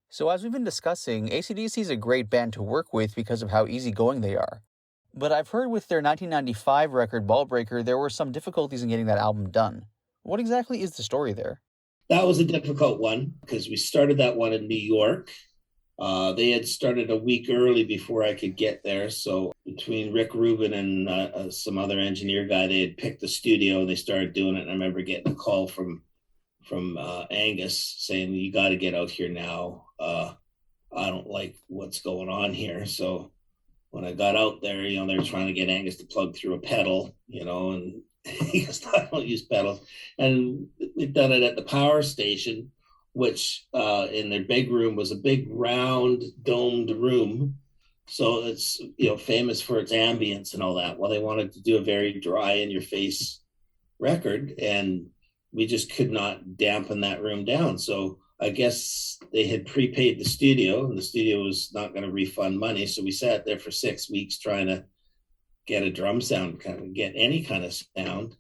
So as we've been discussing, AC/DC is a great band to work with because of how easygoing they are. But I've heard with their 1995 record, Ballbreaker, there were some difficulties in getting that album done. What exactly is the story there? That was a difficult one because we started that one in New York. They had started a week early before I could get there. So between Rick Rubin and some other engineer guy, they had picked the studio. They started doing it. And I remember getting a call from Angus saying, "You got to get out here now. I don't like what's going on here." So when I got out there, they were trying to get Angus to plug through a pedal, and he goes, "I don't use pedals." And we've done it at the power station, which in their big room was a big round domed room. So it's, famous for its ambience and all that. Well, they wanted to do a very dry in your face record, and we just could not dampen that room down. So I guess they had prepaid the studio, and the studio was not going to refund money. So we sat there for 6 weeks trying to get a drum sound, kind of get any kind of sound.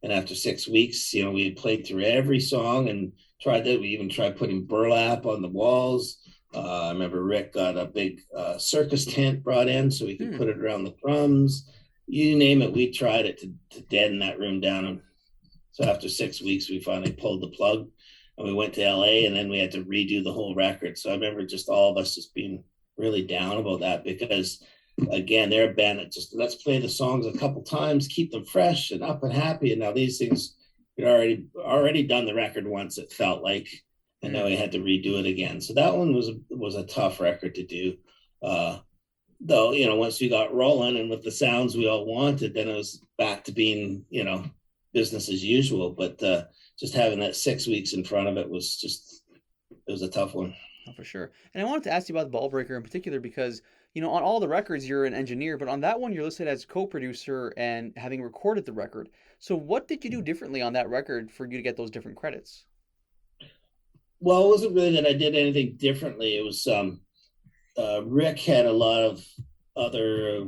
And after 6 weeks, we had played through every song and tried that. We even tried putting burlap on the walls. I remember Rick got a big circus tent brought in so we could put it around the drums. You name it, we tried it to deaden that room down. And so after 6 weeks, we finally pulled the plug and we went to LA, and then we had to redo the whole record. So I remember just all of us just being really down about that because, again, they're a band that just let's play the songs a couple times, keep them fresh and up and happy. And now these things, we'd already done the record once, it felt like, and now we had to redo it again. So that one was a tough record to do. Though, once we got rolling and with the sounds we all wanted, then it was back to being, business as usual. But just having that 6 weeks in front of it was a tough one. Oh, for sure. And I wanted to ask you about the Ballbreaker in particular because, on all the records you're an engineer, but on that one you're listed as co-producer and having recorded the record. So what did you do differently on that record for you to get those different credits? Well, it wasn't really that I did anything differently. It was Rick had a lot of other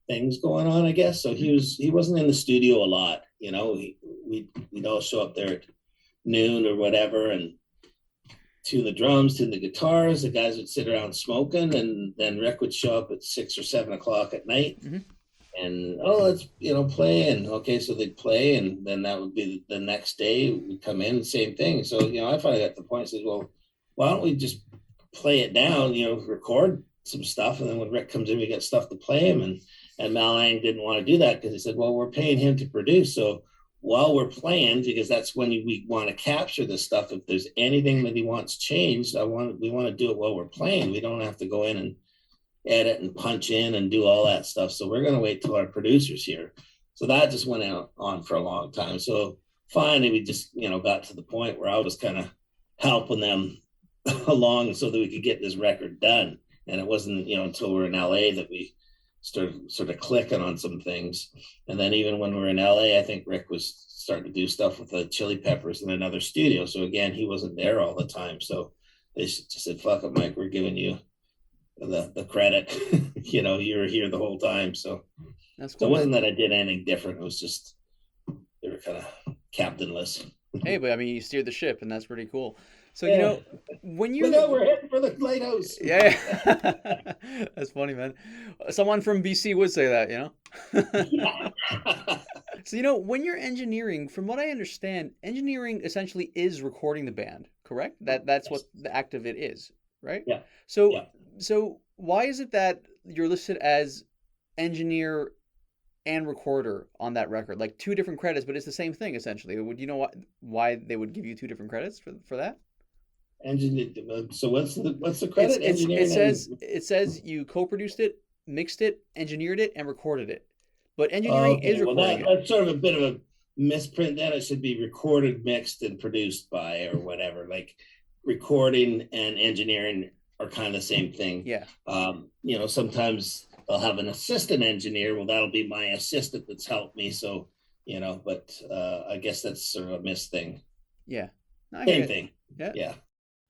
things going on, I guess. So he wasn't in the studio a lot. We'd all show up there at noon or whatever and tune the drums, tune the guitars. The guys would sit around smoking, and then Rick would show up at 6 or 7 o'clock at night. And let's play, and okay, so they'd play, and then that would be the next day we'd come in, same thing. So I finally got to the point and said, well, why don't we just play it down, record some stuff, and then when Rick comes in we get stuff to play him. And Malang didn't want to do that because he said, well, we're paying him to produce, so while we're playing, because that's when we want to capture this stuff, if there's anything that he wants changed, we want to do it while we're playing. We don't have to go in and edit and punch in and do all that stuff. So we're going to wait till our producer's here. So that just went on for a long time. So finally we just, got to the point where I was kind of helping them along so that we could get this record done. And it wasn't, until we're in LA that we started sort of clicking on some things. And then even when we were in LA, I think Rick was starting to do stuff with the Chili Peppers in another studio. So again, he wasn't there all the time. So they just said, fuck it, Mike, we're giving you the credit. You were here the whole time. So that's cool. So it wasn't that I did anything different. It was just they were kind of captainless. Hey, but I mean, you steered the ship, and that's pretty cool. So when you we're heading for the lighthouse. Yeah. That's funny, man. Someone from BC would say that, Yeah. So when you're engineering, from what I understand, engineering essentially is recording the band, correct? That's what the act of it is, right? Yeah. So why is it that you're listed as engineer and recorder on that record, like two different credits, but it's the same thing essentially? Would you know why they would give you two different credits for that? Engineer. So what's the credit? It says you co-produced it, mixed it, engineered it, and recorded it. But engineering is recording that's sort of a bit of a misprint. Then it should be recorded, mixed, and produced by, or whatever. Like recording and engineering are kind of the same thing. Yeah. Sometimes I'll have an assistant engineer. Well, that'll be my assistant that's helped me. So, but I guess that's sort of a miss thing. Yeah. Same thing. Yeah.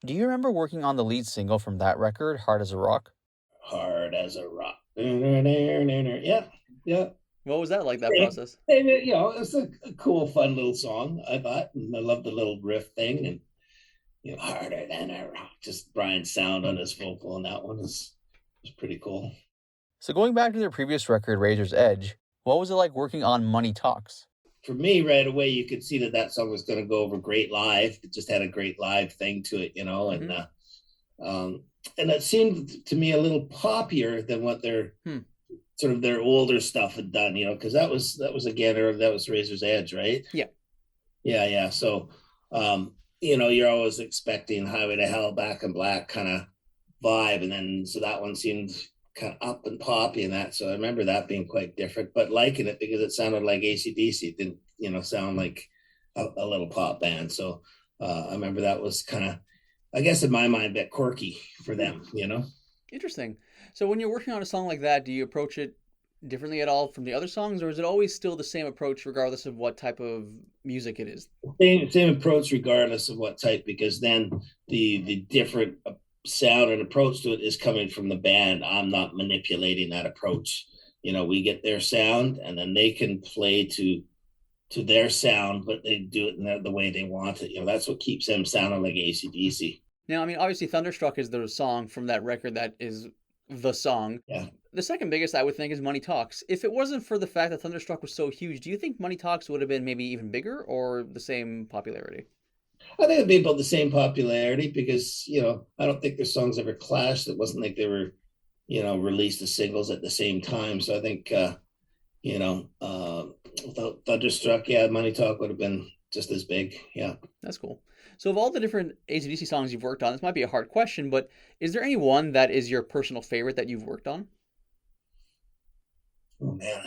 Do you remember working on the lead single from that record, Hard as a Rock? Hard as a Rock. Yeah. What was that like, that process? It's a cool, fun little song, I thought. And I love the little riff thing. And, harder than a rock. Just Brian's sound on his vocal on that one was pretty cool. So going back to their previous record, Razor's Edge, what was it like working on Moneytalks? For me, right away, you could see that song was going to go over great live. It just had a great live thing to it, and it seemed to me a little poppier than what their sort of their older stuff had done, because that was Razor's Edge, right? Yeah. So, you're always expecting Highway to Hell, Back in Black kind of vibe, and then so that one seemed kind of up and poppy and that. So I remember that being quite different, but liking it because it sounded like AC/DC. It didn't, sound like a little pop band. So I remember that was kind of, I guess in my mind, a bit quirky for them, Interesting. So when you're working on a song like that, do you approach it differently at all from the other songs, or is it always still the same approach regardless of what type of music it is? Same approach regardless of what type, because then the different sound and approach to it is coming from the band. I'm not manipulating that approach. We get their sound and then they can play to their sound, but they do it in the way they want it. That's what keeps them sounding like AC/DC. Now, I mean, obviously, Thunderstruck is the song from that record that is the song. Yeah. The second biggest, I would think, is Money Talks. If it wasn't for the fact that Thunderstruck was so huge, do you think Money Talks would have been maybe even bigger or the same popularity? I think it'd be about the same popularity because, I don't think their songs ever clashed. It wasn't like they were, released as singles at the same time. So I think, without Thunderstruck, yeah, Money Talk would have been just as big. Yeah. That's cool. So, of all the different AC/DC songs you've worked on, this might be a hard question, but is there any one that is your personal favorite that you've worked on? Oh, man.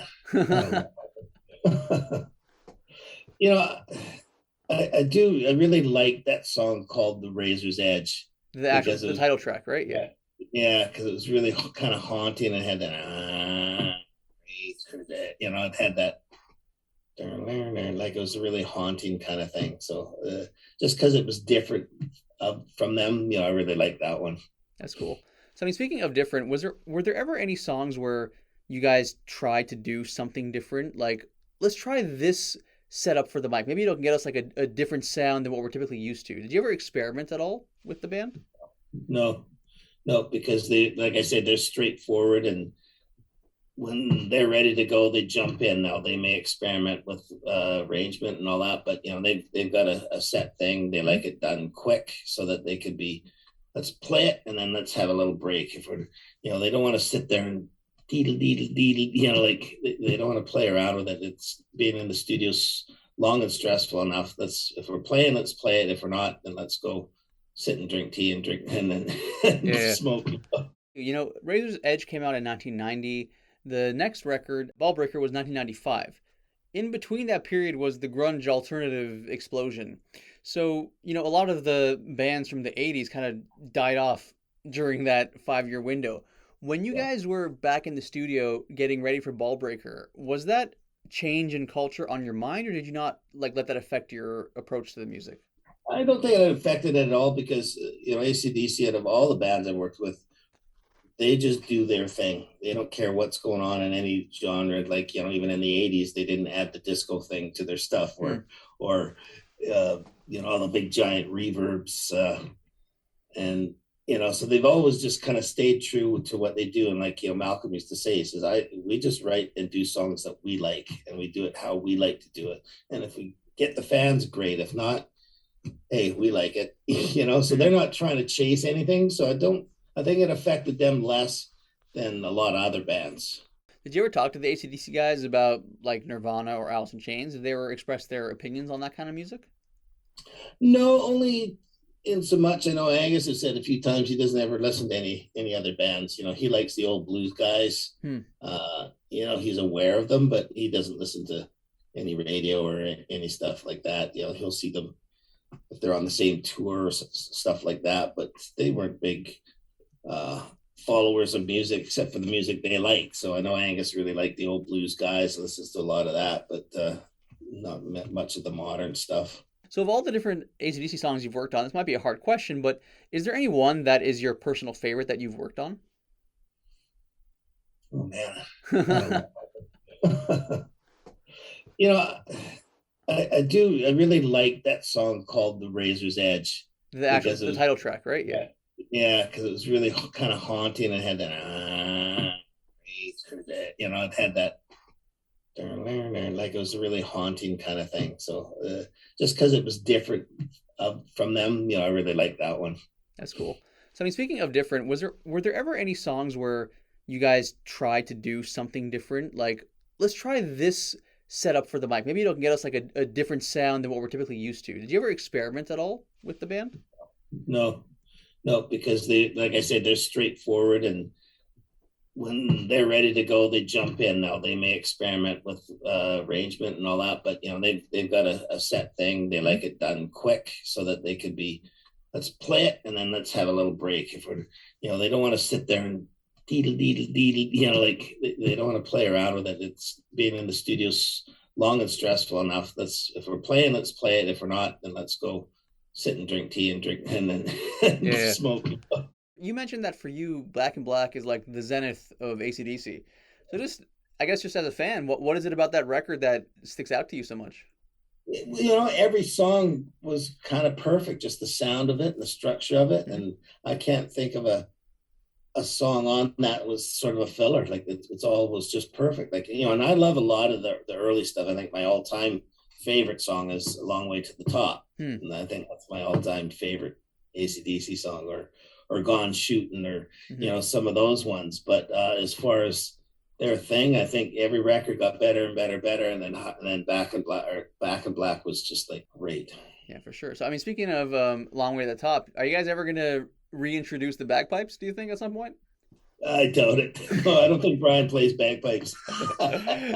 you know, I do. I really like that song called "The Razor's Edge" because it The was, title track, right? Yeah. yeah, because it was really kind of haunting and had that, it had that, like it was a really haunting kind of thing. So just because it was different from them, I really like that one. That's cool. So, I mean, speaking of different, were there ever any songs where you guys tried to do something different? Like, let's try this setup for the mic. Maybe it'll get us like a different sound than what we're typically used to. Did you ever experiment at all with the band? No, no, because they, like I said, they're straightforward, and when they're ready to go, they jump in. Now they may experiment with arrangement and all that, but they've got a set thing. They like it done quick so that they could be, let's play it and then let's have a little break. If we're, they don't want to sit there and deedle deedle deedle, like they don't want to play around with it. It's being in the studios long and stressful enough. If we're playing, let's play it. If we're not, then let's go sit and drink tea and drink and then Yeah. smoke. Razor's Edge came out in 1990. The next record, Ballbreaker, was 1995. In between that period was the grunge alternative explosion. So, a lot of the bands from the 80s kind of died off during that 5-year window. When you guys were back in the studio getting ready for Ballbreaker, was that change in culture on your mind, or did you not let that affect your approach to the music? I don't think it affected it at all because, AC/DC, out of all the bands I worked with, they just do their thing. They don't care what's going on in any genre. Like, even in the 80s, they didn't add the disco thing to their stuff or all the big giant reverbs. And, so they've always just kind of stayed true to what they do. And like, Malcolm used to say, he says, we just write and do songs that we like, and we do it how we like to do it. And if we get the fans, great. If not, hey, we like it, so they're not trying to chase anything. So I think it affected them less than a lot of other bands. Did you ever talk to the AC/DC guys about like Nirvana or Alice in Chains? Did they ever express their opinions on that kind of music? No, only in so much. I know Angus has said a few times he doesn't ever listen to any other bands. He likes the old blues guys. He's aware of them, but he doesn't listen to any radio or any stuff like that. He'll see them if they're on the same tour or stuff like that, but they weren't big followers of music except for the music they like. So I know Angus really liked the old blues guys, listens to a lot of that, but not much of the modern stuff. So, of all the different AC/DC songs you've worked on, this might be a hard question, but is there any one that is your personal favorite that you've worked on? Oh, man. I do. I really like that song called "The Razor's Edge" The title track, right? Yeah. Yeah, because it was really kind of haunting and had that, it had that, like it was a really haunting kind of thing. So just because it was different from them, I really like that one. That's cool. So, I mean, speaking of different, were there ever any songs where you guys tried to do something different? Like, let's try this setup for the mic. Maybe it'll get us like a different sound than what we're typically used to. Did you ever experiment at all with the band? No, no, because they, like I said, they're straightforward, and when they're ready to go, they jump in. Now they may experiment with arrangement and all that, but they've got a set thing. They like it done quick so that they could be, let's play it and then let's have a little break. If we're, they don't want to sit there and deedle deedle deedle, like they don't want to play around with it. It's being in the studios long and stressful enough. If we're playing, let's play it. If we're not, then let's go sit and drink tea and drink and then smoke. You mentioned that for you, Black and Black is like the zenith of AC/DC. So I guess just as a fan, what is it about that record that sticks out to you so much? Every song was kind of perfect, just the sound of it and the structure of it. And I can't think of a song on that was sort of a filler. Like it's all was just perfect. Like, and I love a lot of the early stuff. I think my all-time favorite song is A Long Way to the Top. And I think that's my all-time favorite AC/DC song, or Gone Shooting, or some of those ones. But as far as their thing, I think every record got better and better, and then Back in Black was just like great. Yeah, for sure. So I mean, speaking of Long Way to the Top, are you guys ever gonna reintroduce the bagpipes, do you think, at some point? I doubt it. No, I don't think Brian plays bagpipes.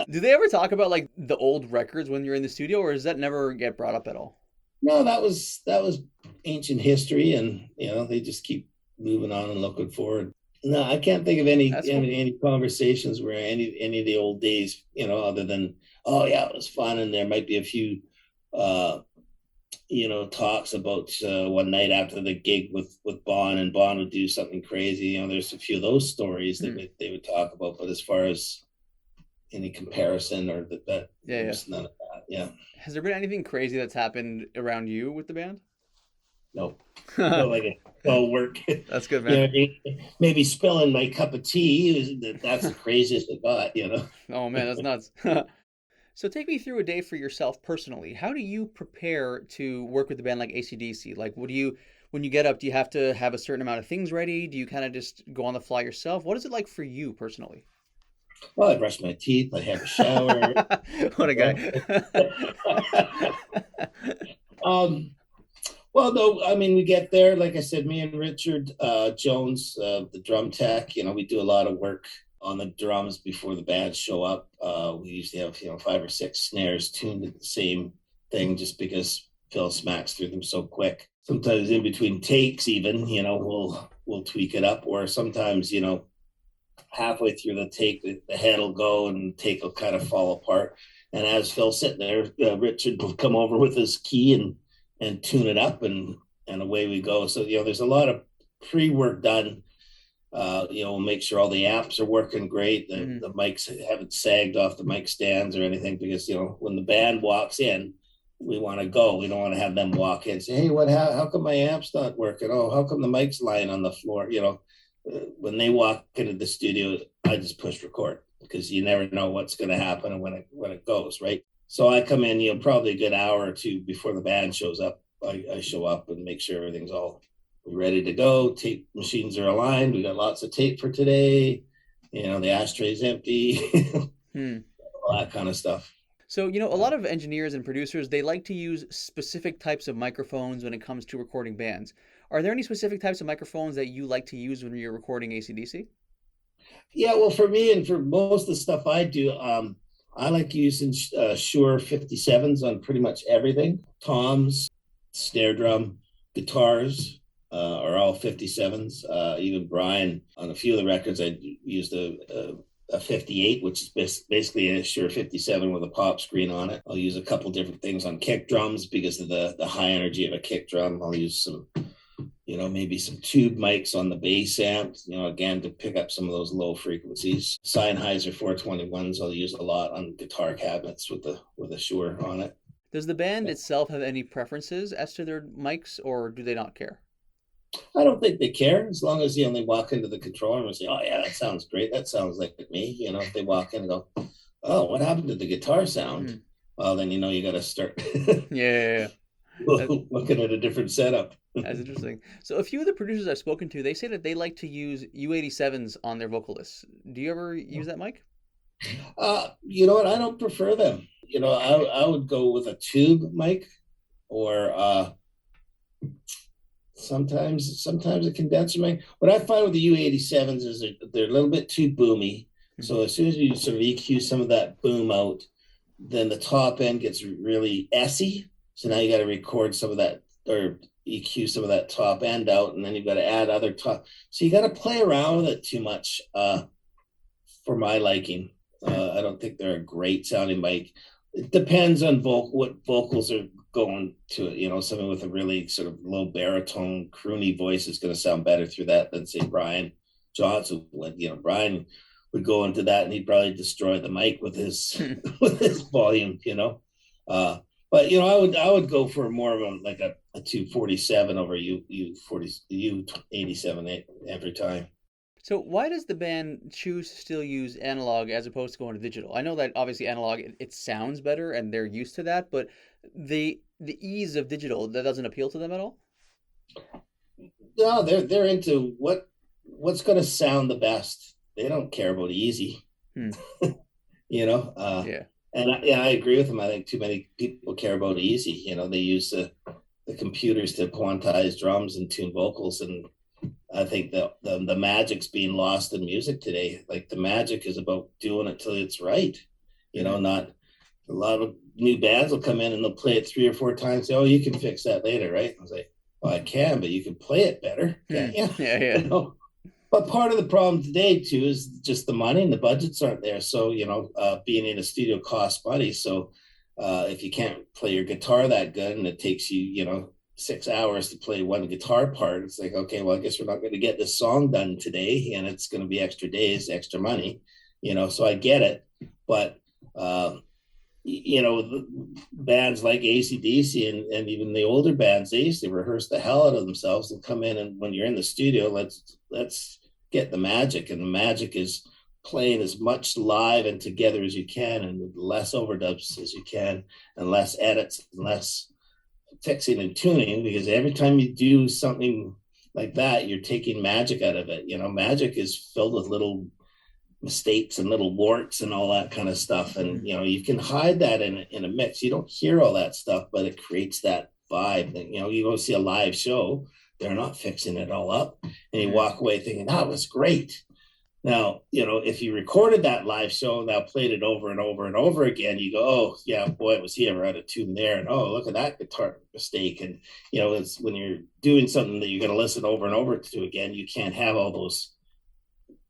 Do they ever talk about like the old records when you're in the studio, or does that never get brought up at all? No, that was ancient history, and they just keep moving on and looking forward. No, I can't think of any That's cool. any conversations where any of the old days, other than, oh yeah, it was fun, and there might be a few uh talks about one night after the gig with Bon, and Bon would do something crazy. There's a few of those stories that Hmm. they would talk about, but as far as any comparison or that Yeah, there yeah. was none of that. Yeah, Has there been anything crazy that's happened around you with the band? no, no, like it all work. That's good, man. Maybe spilling my cup of tea, that's the craziest it got. Oh man, that's nuts. So take me through a day for yourself personally. How do you prepare to work with a band like AC/DC? Like, what do you, when you get up, do you have to have a certain amount of things ready? Do you kind of just go on the fly yourself? What is it like for you personally? Well, I brush my teeth, I have a shower. What a you guy. um, Well, no, I mean, we get there, like I said, me and Richard Jones, the drum tech, we do a lot of work on the drums before the bands show up. We usually have, 5 or 6 snares tuned to the same thing, just because Phil smacks through them so quick. Sometimes in between takes, even, we'll tweak it up, or sometimes, halfway through the take, the head will go and the take will kind of fall apart. And as Phil's sitting there, Richard will come over with his key and tune it up, and away we go. So there's a lot of pre-work done. We'll make sure all the amps are working great. The Hmm. the mics haven't sagged off the mic stands or anything, because when the band walks in, we want to go. We don't want to have them walk in and say, "Hey, how come my amp's not working? Oh, how come the mic's lying on the floor?" When they walk into the studio, I just push record, because you never know what's going to happen and when it goes right. So I come in, probably a good hour or two before the band shows up. I show up and make sure everything's all ready to go. Tape machines are aligned. We got lots of tape for today. The ashtray's empty, Hmm. all that kind of stuff. So, a lot of engineers and producers, they like to use specific types of microphones when it comes to recording bands. Are there any specific types of microphones that you like to use when you're recording AC/DC? Yeah, well, for me and for most of the stuff I do, I like using Shure 57s on pretty much everything. Toms, snare drum, guitars are all 57s. Even Brian, on a few of the records, I used a 58, which is basically a Shure 57 with a pop screen on it. I'll use a couple different things on kick drums because of the high energy of a kick drum. I'll use some maybe some tube mics on the bass amps, again, to pick up some of those low frequencies. Sennheiser 421s I'll use a lot on guitar cabinets with a Shure on it. Does the band itself have any preferences as to their mics, or do they not care? I don't think they care, as long as they walk into the control room and say, "Oh yeah, that sounds great. That sounds like me." If they walk in and go, "Oh, what happened to the guitar sound?" Hmm. Well, then you got to start Yeah, yeah, yeah. That, looking at a different setup. that's interesting. So, a few of the producers I've spoken to, they say that they like to use U87s on their vocalists. Do you ever use that mic? You know what? I don't prefer them. I would go with a tube mic, or sometimes a condenser mic. What I find with the U87s is they're a little bit too boomy. Hmm. So as soon as you sort of EQ some of that boom out, then the top end gets really essy. So now you got to record some of that, or EQ some of that top end out, and then you've got to add other top. So you got to play around with it too much, for my liking. Hmm. I don't think they're a great sounding mic. It depends on what vocals are going to it. Someone with a really sort of low baritone, croony voice is going to sound better through that than, say, Brian Johnson would. Brian would go into that and he'd probably destroy the mic with his Hmm. with his volume. But I would go for more of a 247 over U87 every time. So why does the band choose to still use analog as opposed to going to digital? I know that obviously analog it sounds better and they're used to that, but the ease of digital that doesn't appeal to them at all? No, they're into what's going to sound the best. They don't care about easy, Hmm. you know. Yeah. Yeah, I agree with them. I think too many people care about easy. They use the computers to quantize drums and tune vocals, and I think the magic's being lost in music today. Like the magic is about doing it till it's right. Hmm. Not a lot of new bands will come in and they'll play it 3 or 4 times. Say, oh, you can fix that later, right? I was like, well, I can, but you can play it better, Hmm. can't you? Yeah, you yeah. know. But part of the problem today too is just the money and the budgets aren't there. So being in a studio costs money. So if you can't play your guitar that good and it takes you 6 hours to play one guitar part, it's like, okay, well, I guess we're not going to get this song done today, and it's going to be extra days, extra money. So I get it, but bands like ACDC and even the older bands, they used to rehearse the hell out of themselves and come in, and when you're in the studio, let's get the magic. And the magic is playing as much live and together as you can, and with less overdubs as you can, and less edits and less fixing and tuning, because every time you do something like that, you're taking magic out of it. Magic is filled with little mistakes and little warts and all that kind of stuff. And Hmm. you can hide that in a mix. You don't hear all that stuff, but it creates that vibe. That you go see a live show, they're not fixing it all up, and you Hmm. walk away thinking that was great. Now, if you recorded that live show and now played it over and over and over again, you go, oh, yeah, boy, was he ever out of tune there? And oh, look at that guitar mistake. And, it's when you're doing something that you're going to listen over and over to again, you can't have all those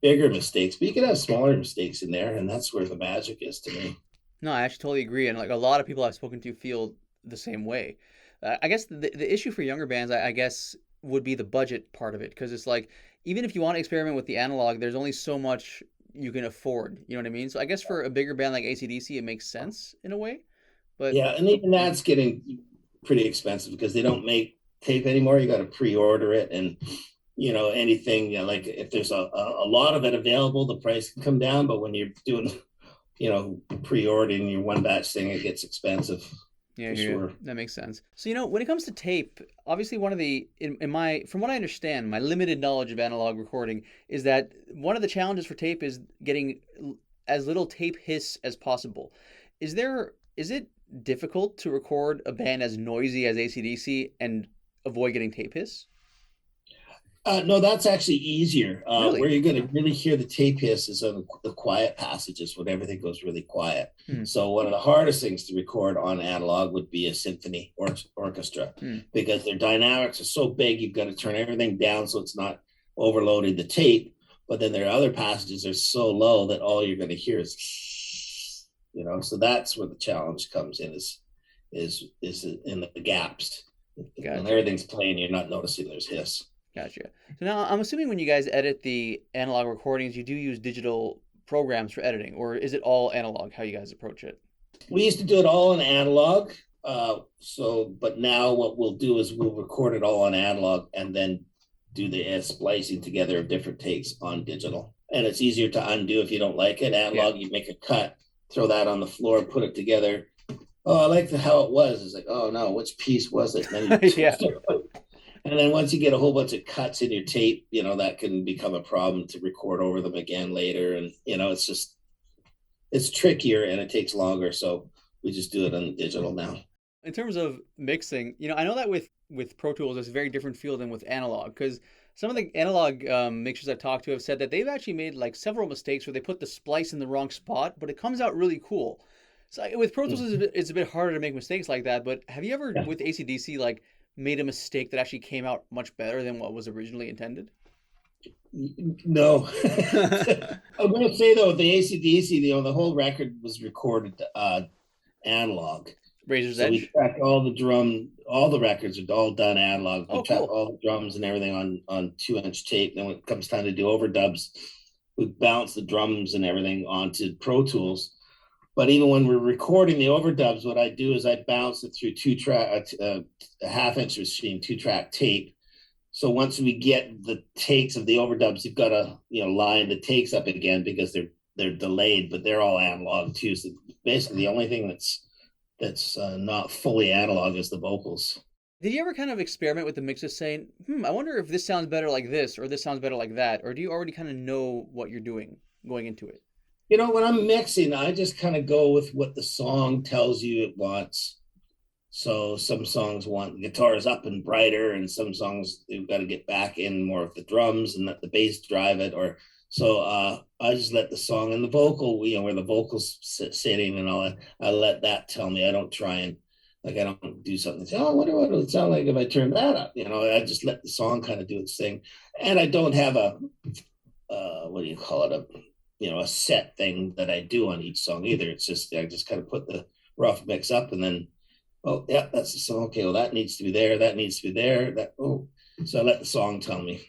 bigger mistakes, but you can have smaller mistakes in there. And that's where the magic is to me. No, I actually totally agree, and like a lot of people I've spoken to feel the same way. I guess the issue for younger bands, I guess, would be the budget part of it, because it's like even if you want to experiment with the analog, there's only so much you can afford. You know what I mean? So I guess for a bigger band like AC/DC, it makes sense in a way. But Yeah. And even yeah, that's getting pretty expensive because they don't make tape anymore. You got to pre order it. And, anything, like if there's a lot of it available, the price can come down. But when you're doing pre-ordering your one batch thing, it gets expensive yeah, for yeah, sure. that makes sense. So when it comes to tape, obviously one of the in my from what I understand, my limited knowledge of analog recording is that one of the challenges for tape is getting as little tape hiss as possible. Is it difficult to record a band as noisy as AC/DC and avoid getting tape hiss? No, that's actually easier. Where Really? you're going to really hear the tape hiss is on the quiet passages when everything goes really quiet. Hmm. So one of the hardest things to record on analog would be a symphony or orchestra, Hmm. because their dynamics are so big. You've got to turn everything down so it's not overloading the tape. But then their other passages are so low that all you're going to hear is, So that's where the challenge comes in is in the gaps. When Gotcha. everything's playing, you're not noticing there's hiss. Gotcha. So now I'm assuming when you guys edit the analog recordings, you do use digital programs for editing, or is it all analog? How you guys approach it? We used to do it all in analog. But now what we'll do is we'll record it all on analog and then do the splicing together of different takes on digital. And it's easier to undo if you don't like it. Yeah. Analog, you make a cut, throw that on the floor, put it together. Oh, I like how it was. It's like, oh no, which piece was it? And then Yeah. and then once you get a whole bunch of cuts in your tape, that can become a problem to record over them again later. And it's trickier and it takes longer. So we just do it on the digital now. In terms of mixing, I know that with Pro Tools, it's a very different feel than with analog because some of the analog mixers I've talked to have said that they've actually made like several mistakes where they put the splice in the wrong spot, but it comes out really cool. So with Pro Tools, it's a bit harder to make mistakes like that. But have you ever Yeah. with ACDC like made a mistake that actually came out much better than what was originally intended? No. I'm going to say though, the ACDC, the whole record was recorded analog. Razor's So we Edge. track all the records are all done analog. We Oh, track cool. all the drums and everything on 2-inch tape. Then when it comes time to do overdubs, we bounce the drums and everything onto Pro Tools. But even when we're recording the overdubs, what I do is I bounce it through a half-inch machine, 2-track tape. So once we get the takes of the overdubs, you've got to line the takes up again because they're delayed, but they're all analog too. So basically, the only thing that's not fully analog is the vocals. Did you ever kind of experiment with the mixes saying, I wonder if this sounds better like this or this sounds better like that? Or do you already kind of know what you're doing going into it? When I'm mixing, I just kind of go with what the song tells you it wants. So some songs want guitars up and brighter, and some songs you've got to get back in more of the drums and let the bass drive it. Or so I just let the song and the vocal, where the vocals sitting and all that, I let that tell me. I don't try and I don't do something. Say, oh, what would it sound like if I turn that up? I just let the song kind of do its thing, and I don't have a what do you call it, a set thing that I do on each song either. It's just I just kind of put the rough mix up, and then yeah, that's the song. Okay, well that needs to be there. That needs to be there. So I let the song tell me.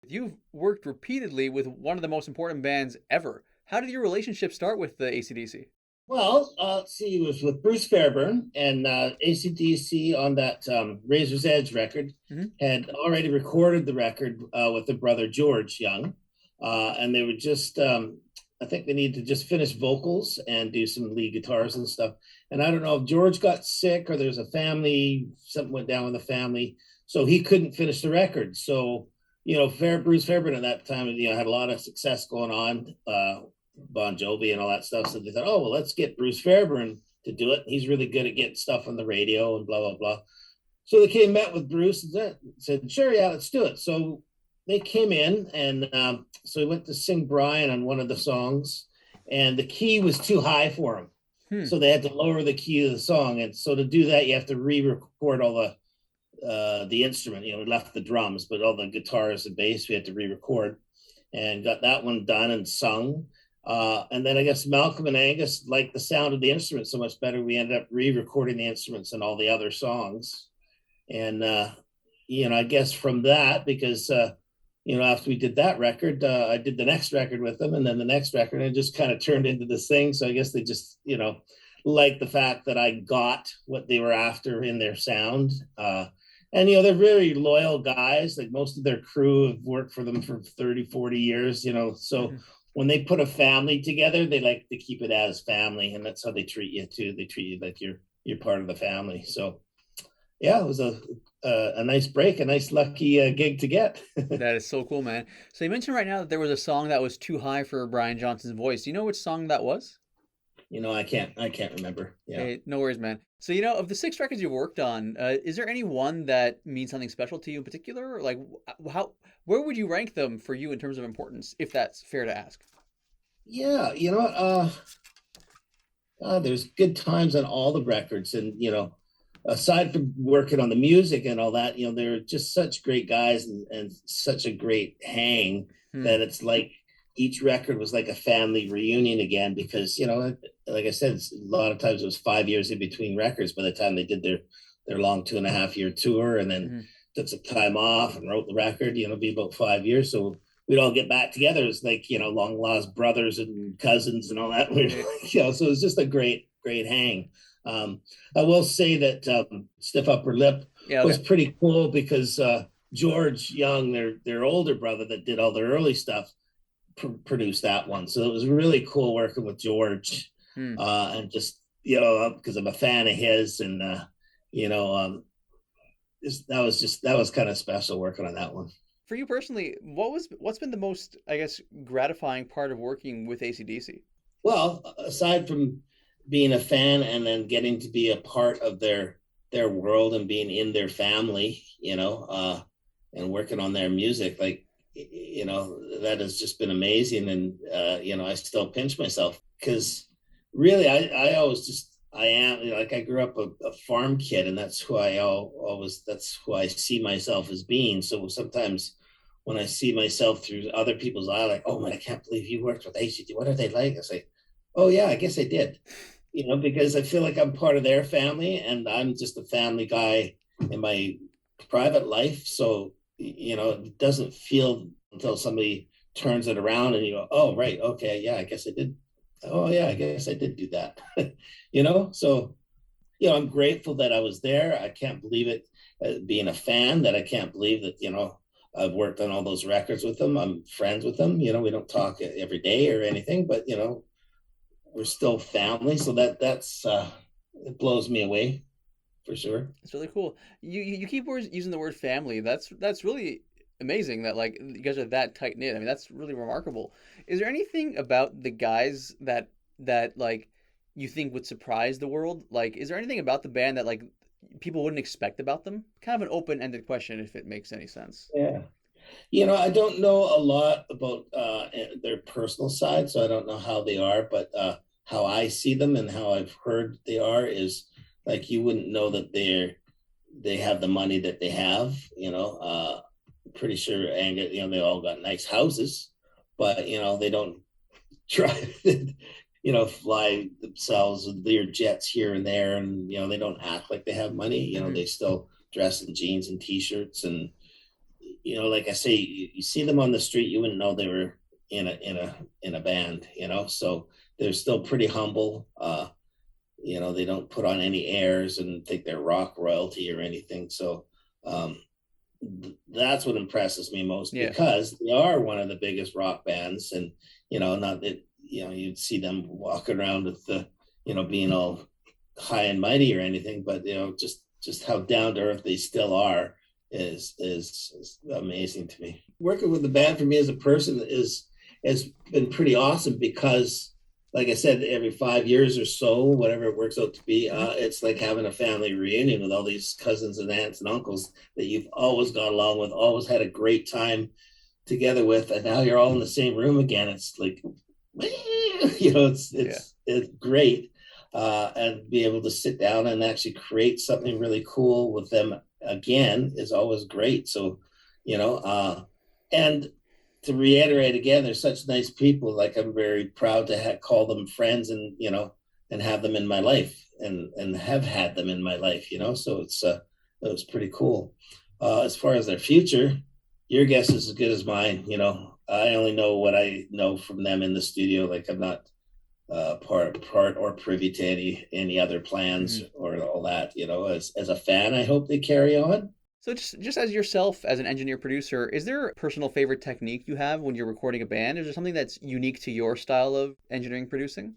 You've worked repeatedly with one of the most important bands ever. How did your relationship start with the AC/DC? Well, see, it was with Bruce Fairbairn and AC/DC on that Razor's Edge record. Had already recorded the record with their brother George Young, and they were just, I think they needed to just finish vocals and do some lead guitars and stuff. And I don't know if George got sick or there's something went down with the family, so he couldn't finish the record. So, Bruce Fairbairn at that time, had a lot of success going on, Bon Jovi and all that stuff. So they thought, oh, well, let's get Bruce Fairbairn to do it. He's really good at getting stuff on the radio and blah, blah, blah. So they came, met with Bruce and said, sure, yeah, let's do it. So they came in, and so he went to sing Brian on one of the songs, and the key was too high for him. So they had to lower the key of the song. And so to do that, you have to re-record all the instrument. We left the drums, but all the guitars and bass, we had to re-record, and got that one done and sung. And then I guess Malcolm and Angus liked the sound of the instruments so much better, we ended up re-recording the instruments and all the other songs. And, I guess from that, because, after we did that record, I did the next record with them, and then the next record, and it just kind of turned into this thing. So I guess they just, liked the fact that I got what they were after in their sound. And, they're very loyal guys. Like most of their crew have worked for them for 30, 40 years, so when they put a family together, they like to keep it as family, and that's how they treat you too. They treat you like you're part of the family. So, yeah, it was a nice break, a nice lucky gig to get. That is so cool, man. So you mentioned right now that there was a song that was too high for Brian Johnson's voice. Do you know which song that was? I can't remember. Yeah. Hey, no worries, man. So, of the 6 records you've worked on, is there any one that means something special to you in particular? Like, where would you rank them for you in terms of importance, if that's fair to ask? Yeah, there's good times on all the records, and aside from working on the music and all that, they're just such great guys and such a great hang that it's like each record was like a family reunion again, because like I said, a lot of times it was 5 years in between records by the time they did their long 2.5-year tour, and then took some time off and wrote the record. Be about 5 years, so we'd all get back together. It's like long lost brothers and cousins and all that. So it was just a great hang. I will say that Stiff Upper Lip was pretty cool, because George Young, their older brother that did all their early stuff, produced that one. So it was really cool working with George, and just because I'm a fan of his, and that was kind of special working on that one. For you personally, what's been the most, I guess, gratifying part of working with AC/DC? Well, aside from being a fan and then getting to be a part of their world and being in their family, and working on their music, like, that has just been amazing. And, I still pinch myself, because really, I always I am, like, I grew up a farm kid, and that's who that's who I see myself as being. So sometimes when I see myself through other people's eyes, like, oh man, I can't believe you worked with ACD. What are they like? I say, oh yeah, I guess I did. Because I feel like I'm part of their family, and I'm just a family guy in my private life. So, it doesn't feel until somebody turns it around and you go, oh, right. Okay. Yeah, I guess I did oh yeah, I guess I did do that. So I'm grateful that I was there. I can't believe it, being a fan, that I can't believe that, I've worked on all those records with them. I'm friends with them. We don't talk every day or anything, but we're still family. So that's it blows me away for sure. It's really cool. You keep using the word family. That's really amazing that like you guys are that tight knit. I mean, that's really remarkable. Is there anything about the guys that like you think would surprise the world? Like, is there anything about the band that like people wouldn't expect about them? Kind of an open-ended question, if it makes any sense. Yeah. I don't know a lot about their personal side, so I don't know how they are, but how I see them and how I've heard they are is like you wouldn't know that they have the money that they have. Pretty sure, and they all got nice houses, but they don't try to fly themselves with their jets here and there, and they don't act like they have money. They still dress in jeans and t-shirts, and like I say, you see them on the street, you wouldn't know they were in a band. So they're still pretty humble. They don't put on any airs and think they're rock royalty or anything. So that's what impresses me most, Yeah. because they are one of the biggest rock bands, and not that you'd see them walking around with the being all high and mighty or anything, but just how down to earth they still are is amazing to me. Working with the band for me as a person has been pretty awesome, because like I said, every 5 years or so, whatever it works out to be, it's like having a family reunion with all these cousins and aunts and uncles that you've always got along with, always had a great time together with, and now you're all in the same room again. It's like, it's great, and be able to sit down and actually create something really cool with them again is always great. So, and to reiterate again, they're such nice people. Like, I'm very proud to call them friends, and and have them in my life, and have had them in my life. So it was pretty cool. As far as their future, your guess is as good as mine. I only know what I know from them in the studio. Like, I'm not part or privy to any other plans or all that. As a fan, I hope they carry on. So just as yourself, as an engineer producer, is there a personal favorite technique you have when you're recording a band? Is there something that's unique to your style of engineering producing?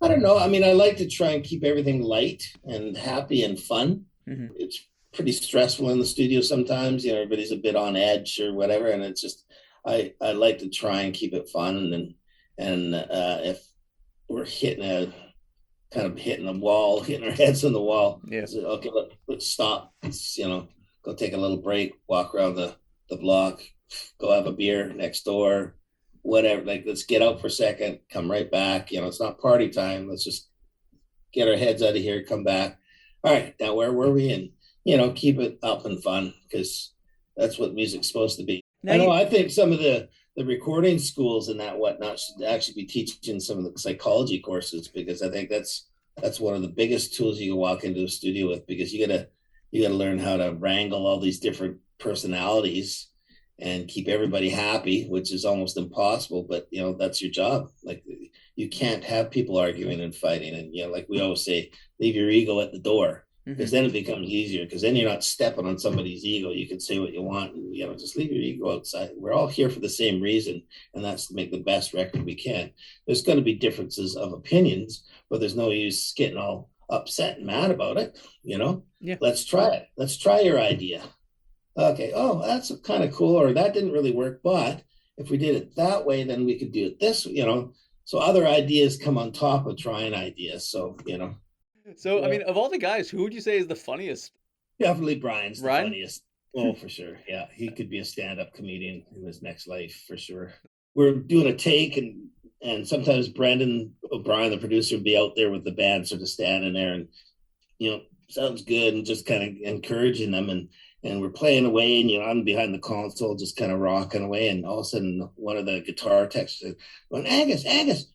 I don't know. I mean, I like to try and keep everything light and happy and fun. Mm-hmm. It's pretty stressful in the studio sometimes. Everybody's a bit on edge or whatever, and it's just I like to try and keep it fun. And if we're hitting the wall, hitting our heads on the wall, Yeah. so, okay, let's stop. Go take a little break, walk around the block, go have a beer next door, whatever. Like, let's get out for a second, come right back. It's not party time. Let's just get our heads out of here, come back. All right, now where were we? And keep it up and fun, because that's what music's supposed to be. I think some of the recording schools and that whatnot should actually be teaching some of the psychology courses, because I think that's one of the biggest tools you can walk into a studio with, because you gotta learn how to wrangle all these different personalities and keep everybody happy, which is almost impossible, but that's your job. Like, you can't have people arguing and fighting, and like we always say, leave your ego at the door, because then it becomes easier, because then you're not stepping on somebody's ego. You can say what you want, and just leave your ego outside. We're all here for the same reason, and that's to make the best record we can. There's going to be differences of opinions, but there's no use getting all upset and mad about it. Yeah. Let's try it. Let's try your idea. Okay, oh, that's kind of cool, or that didn't really work, but if we did it that way, then we could do it this, so other ideas come on top of trying ideas. So So, I mean, of all the guys, who would you say is the funniest? Definitely Brian's the Brian? funniest. Oh, for sure. Yeah, he could be a stand-up comedian in his next life for sure. We're doing a take, and sometimes Brendan O'Brien, the producer, would be out there with the band, sort of standing there, and sounds good, and just kind of encouraging them, and we're playing away, and I'm behind the console just kind of rocking away, and all of a sudden one of the guitar techs says, well, Angus,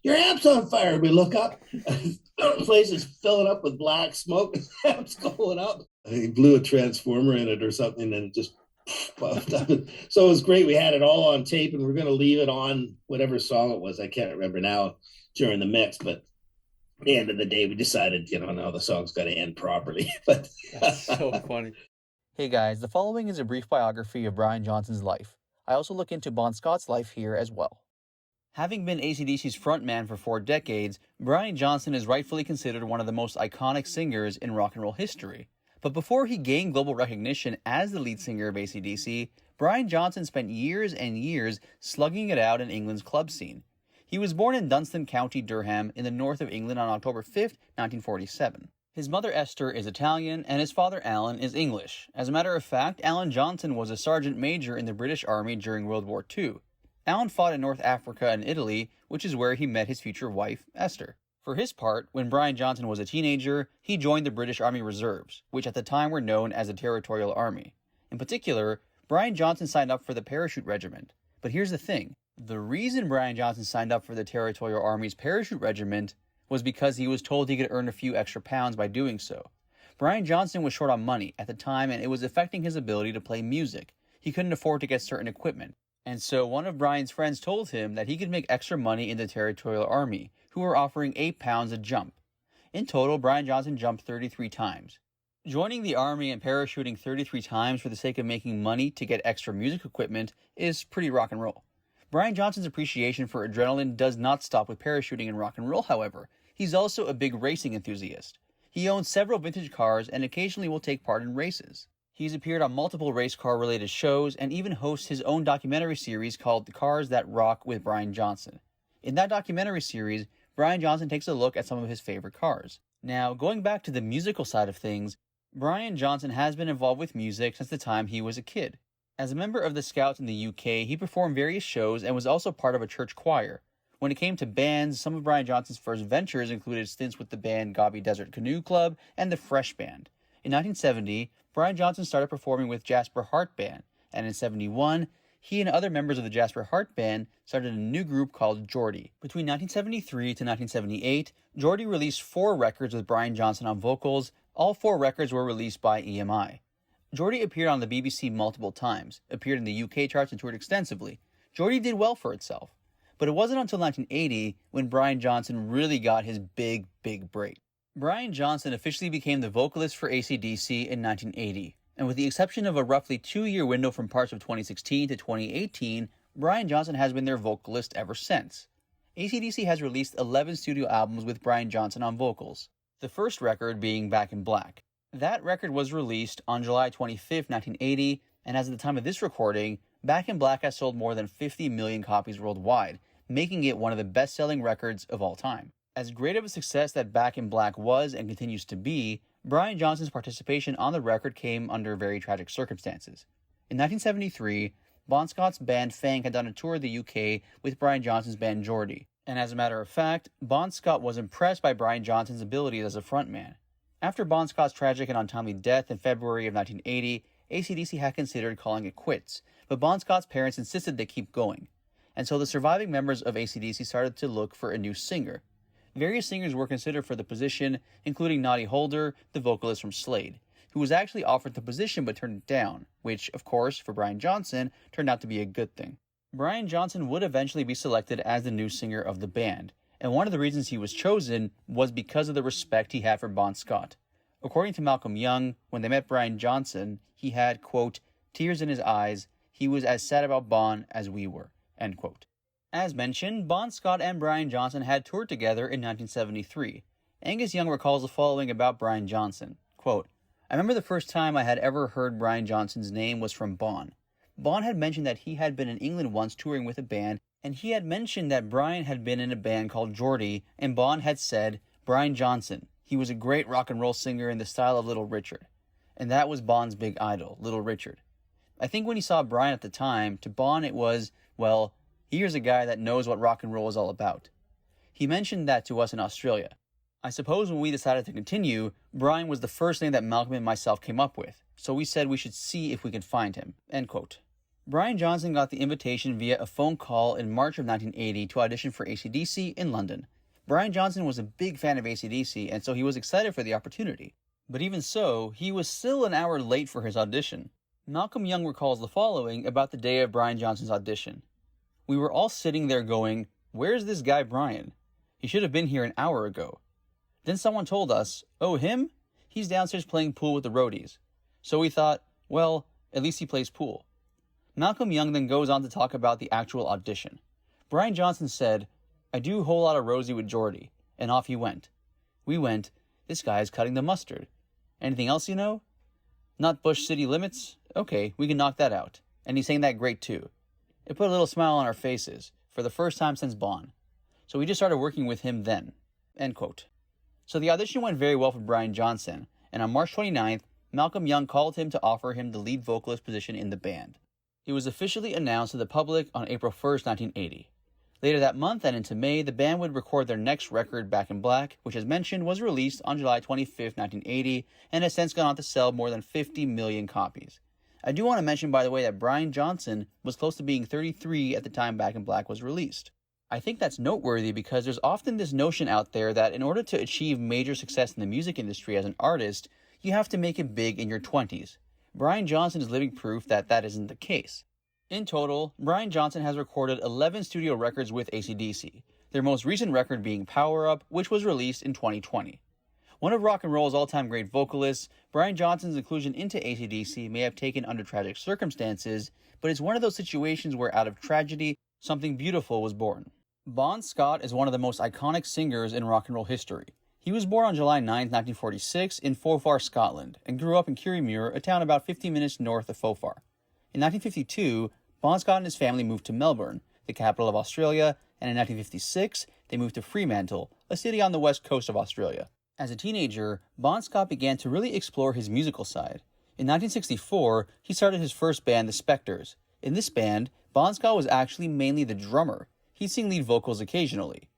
your amp's on fire. We look up, the place is filling up with black smoke, and amp's going up. He blew a transformer in it or something, and it just But, so it was great. We had it all on tape, and we're going to leave it on whatever song it was. I can't remember now during the mix, but at the end of the day, we decided, no, the song's got to end properly. But That's so funny. Hey guys, the following is a brief biography of Brian Johnson's life. I also look into Bon Scott's life here as well. Having been AC/DC's frontman for 4 decades, Brian Johnson is rightfully considered one of the most iconic singers in rock and roll history. But before he gained global recognition as the lead singer of AC/DC, Brian Johnson spent years and years slugging it out in England's club scene. He was born in Dunstan, County Durham, in the north of England on October 5, 1947. His mother Esther is Italian, and his father Alan is English. As a matter of fact, Alan Johnson was a sergeant major in the British Army during World War II. Alan fought in North Africa and Italy, which is where he met his future wife, Esther. For his part, when Brian Johnson was a teenager, he joined the British Army Reserves, which at the time were known as the Territorial Army. In particular, Brian Johnson signed up for the Parachute Regiment. But here's the thing. The reason Brian Johnson signed up for the Territorial Army's Parachute Regiment was because he was told he could earn a few extra pounds by doing so. Brian Johnson was short on money at the time, and it was affecting his ability to play music. He couldn't afford to get certain equipment. And so one of Brian's friends told him that he could make extra money in the Territorial Army, who were offering 8 pounds a jump. In total, Brian Johnson jumped 33 times. Joining the Army and parachuting 33 times for the sake of making money to get extra music equipment is pretty rock and roll. Brian Johnson's appreciation for adrenaline does not stop with parachuting in rock and roll, however. He's also a big racing enthusiast. He owns several vintage cars and occasionally will take part in races. He's appeared on multiple race car related shows and even hosts his own documentary series called The Cars That Rock with Brian Johnson. In that documentary series, Brian Johnson takes a look at some of his favorite cars. Now, going back to the musical side of things, Brian Johnson has been involved with music since the time he was a kid. As a member of the Scouts in the UK, he performed various shows and was also part of a church choir. When it came to bands, some of Brian Johnson's first ventures included stints with the band Gobi Desert Canoe Club and the Fresh Band. In 1970, Brian Johnson started performing with Jasper Hart Band, and in 1971, he and other members of the Jasper Hart Band started a new group called Geordie. Between 1973 to 1978, Geordie released 4 records with Brian Johnson on vocals. All 4 records were released by EMI. Geordie appeared on the BBC multiple times, appeared in the UK charts and toured extensively. Geordie did well for itself. But it wasn't until 1980 when Brian Johnson really got his big break. Brian Johnson officially became the vocalist for AC/DC in 1980, and with the exception of a roughly 2-year window from parts of 2016 to 2018, Brian Johnson has been their vocalist ever since. AC/DC has released 11 studio albums with Brian Johnson on vocals, the first record being Back in Black. That record was released on July 25, 1980, and as of the time of this recording, Back in Black has sold more than 50 million copies worldwide, making it one of the best-selling records of all time. As great of a success that Back in Black was and continues to be, Brian Johnson's participation on the record came under very tragic circumstances. In 1973, Bon Scott's band Fang had done a tour of the UK with Brian Johnson's band Geordie, and as a matter of fact, Bon Scott was impressed by Brian Johnson's abilities as a frontman. After Bon Scott's tragic and untimely death in February of 1980, AC/DC had considered calling it quits, but Bon Scott's parents insisted they keep going. And so the surviving members of AC/DC started to look for a new singer. Various singers were considered for the position, including Noddy Holder, the vocalist from Slade, who was actually offered the position but turned it down, which, of course, for Brian Johnson, turned out to be a good thing. Brian Johnson would eventually be selected as the new singer of the band, and one of the reasons he was chosen was because of the respect he had for Bon Scott. According to Malcolm Young, when they met Brian Johnson, he had, quote, tears in his eyes. He was as sad about Bon as we were, end quote. As mentioned, Bon Scott and Brian Johnson had toured together in 1973. Angus Young recalls the following about Brian Johnson, quote, I remember the first time I had ever heard Brian Johnson's name was from Bon. Bon had mentioned that he had been in England once touring with a band, and he had mentioned that Brian had been in a band called Geordie, and Bon had said, Brian Johnson. He was a great rock and roll singer in the style of Little Richard. And that was Bon's big idol, Little Richard. I think when he saw Brian at the time, to Bon it was, well, here's a guy that knows what rock and roll is all about. He mentioned that to us in Australia. I suppose when we decided to continue, Brian was the first name that Malcolm and myself came up with, so we said we should see if we could find him, end quote. Brian Johnson got the invitation via a phone call in March of 1980 to audition for AC/DC in London. Brian Johnson was a big fan of AC/DC, and so he was excited for the opportunity. But even so, he was still an hour late for his audition. Malcolm Young recalls the following about the day of Brian Johnson's audition. "We were all sitting there going, 'Where's this guy Brian? He should have been here an hour ago.' Then someone told us, 'Oh, him? He's downstairs playing pool with the roadies.' So we thought, well, at least he plays pool." Malcolm Young then goes on to talk about the actual audition. Brian Johnson said, "I do a whole lot of Rosie with Geordie," and off he went. We went, "This guy is cutting the mustard. Anything else you know? Not Bush City Limits? Okay, we can knock that out." And he sang that great too. It put a little smile on our faces, for the first time since Bond. So we just started working with him then. End quote. So the audition went very well for Brian Johnson, and on March 29th, Malcolm Young called him to offer him the lead vocalist position in the band. It was officially announced to the public on April 1st, 1980. Later that month and into May, the band would record their next record, Back in Black, which as mentioned was released on July 25th, 1980, and has since gone on to sell more than 50 million copies. I do want to mention, by the way, that Brian Johnson was close to being 33 at the time Back in Black was released. I think that's noteworthy because there's often this notion out there that in order to achieve major success in the music industry as an artist, you have to make it big in your 20s. Brian Johnson is living proof that that isn't the case. In total, Brian Johnson has recorded 11 studio records with AC/DC, their most recent record being Power Up, which was released in 2020. One of rock and roll's all-time great vocalists, Brian Johnson's inclusion into AC/DC may have taken under tragic circumstances, but it's one of those situations where out of tragedy, something beautiful was born. Bon Scott is one of the most iconic singers in rock and roll history. He was born on July 9, 1946 in Forfar, Scotland, and grew up in Kirriemuir, a town about 15 minutes north of Forfar. In 1952, Bon Scott and his family moved to Melbourne, the capital of Australia, and in 1956, they moved to Fremantle, a city on the west coast of Australia. As a teenager, Bon Scott began to really explore his musical side. In 1964, he started his first band, the Spectres. In this band, Bon Scott was actually mainly the drummer. He'd sing lead vocals occasionally.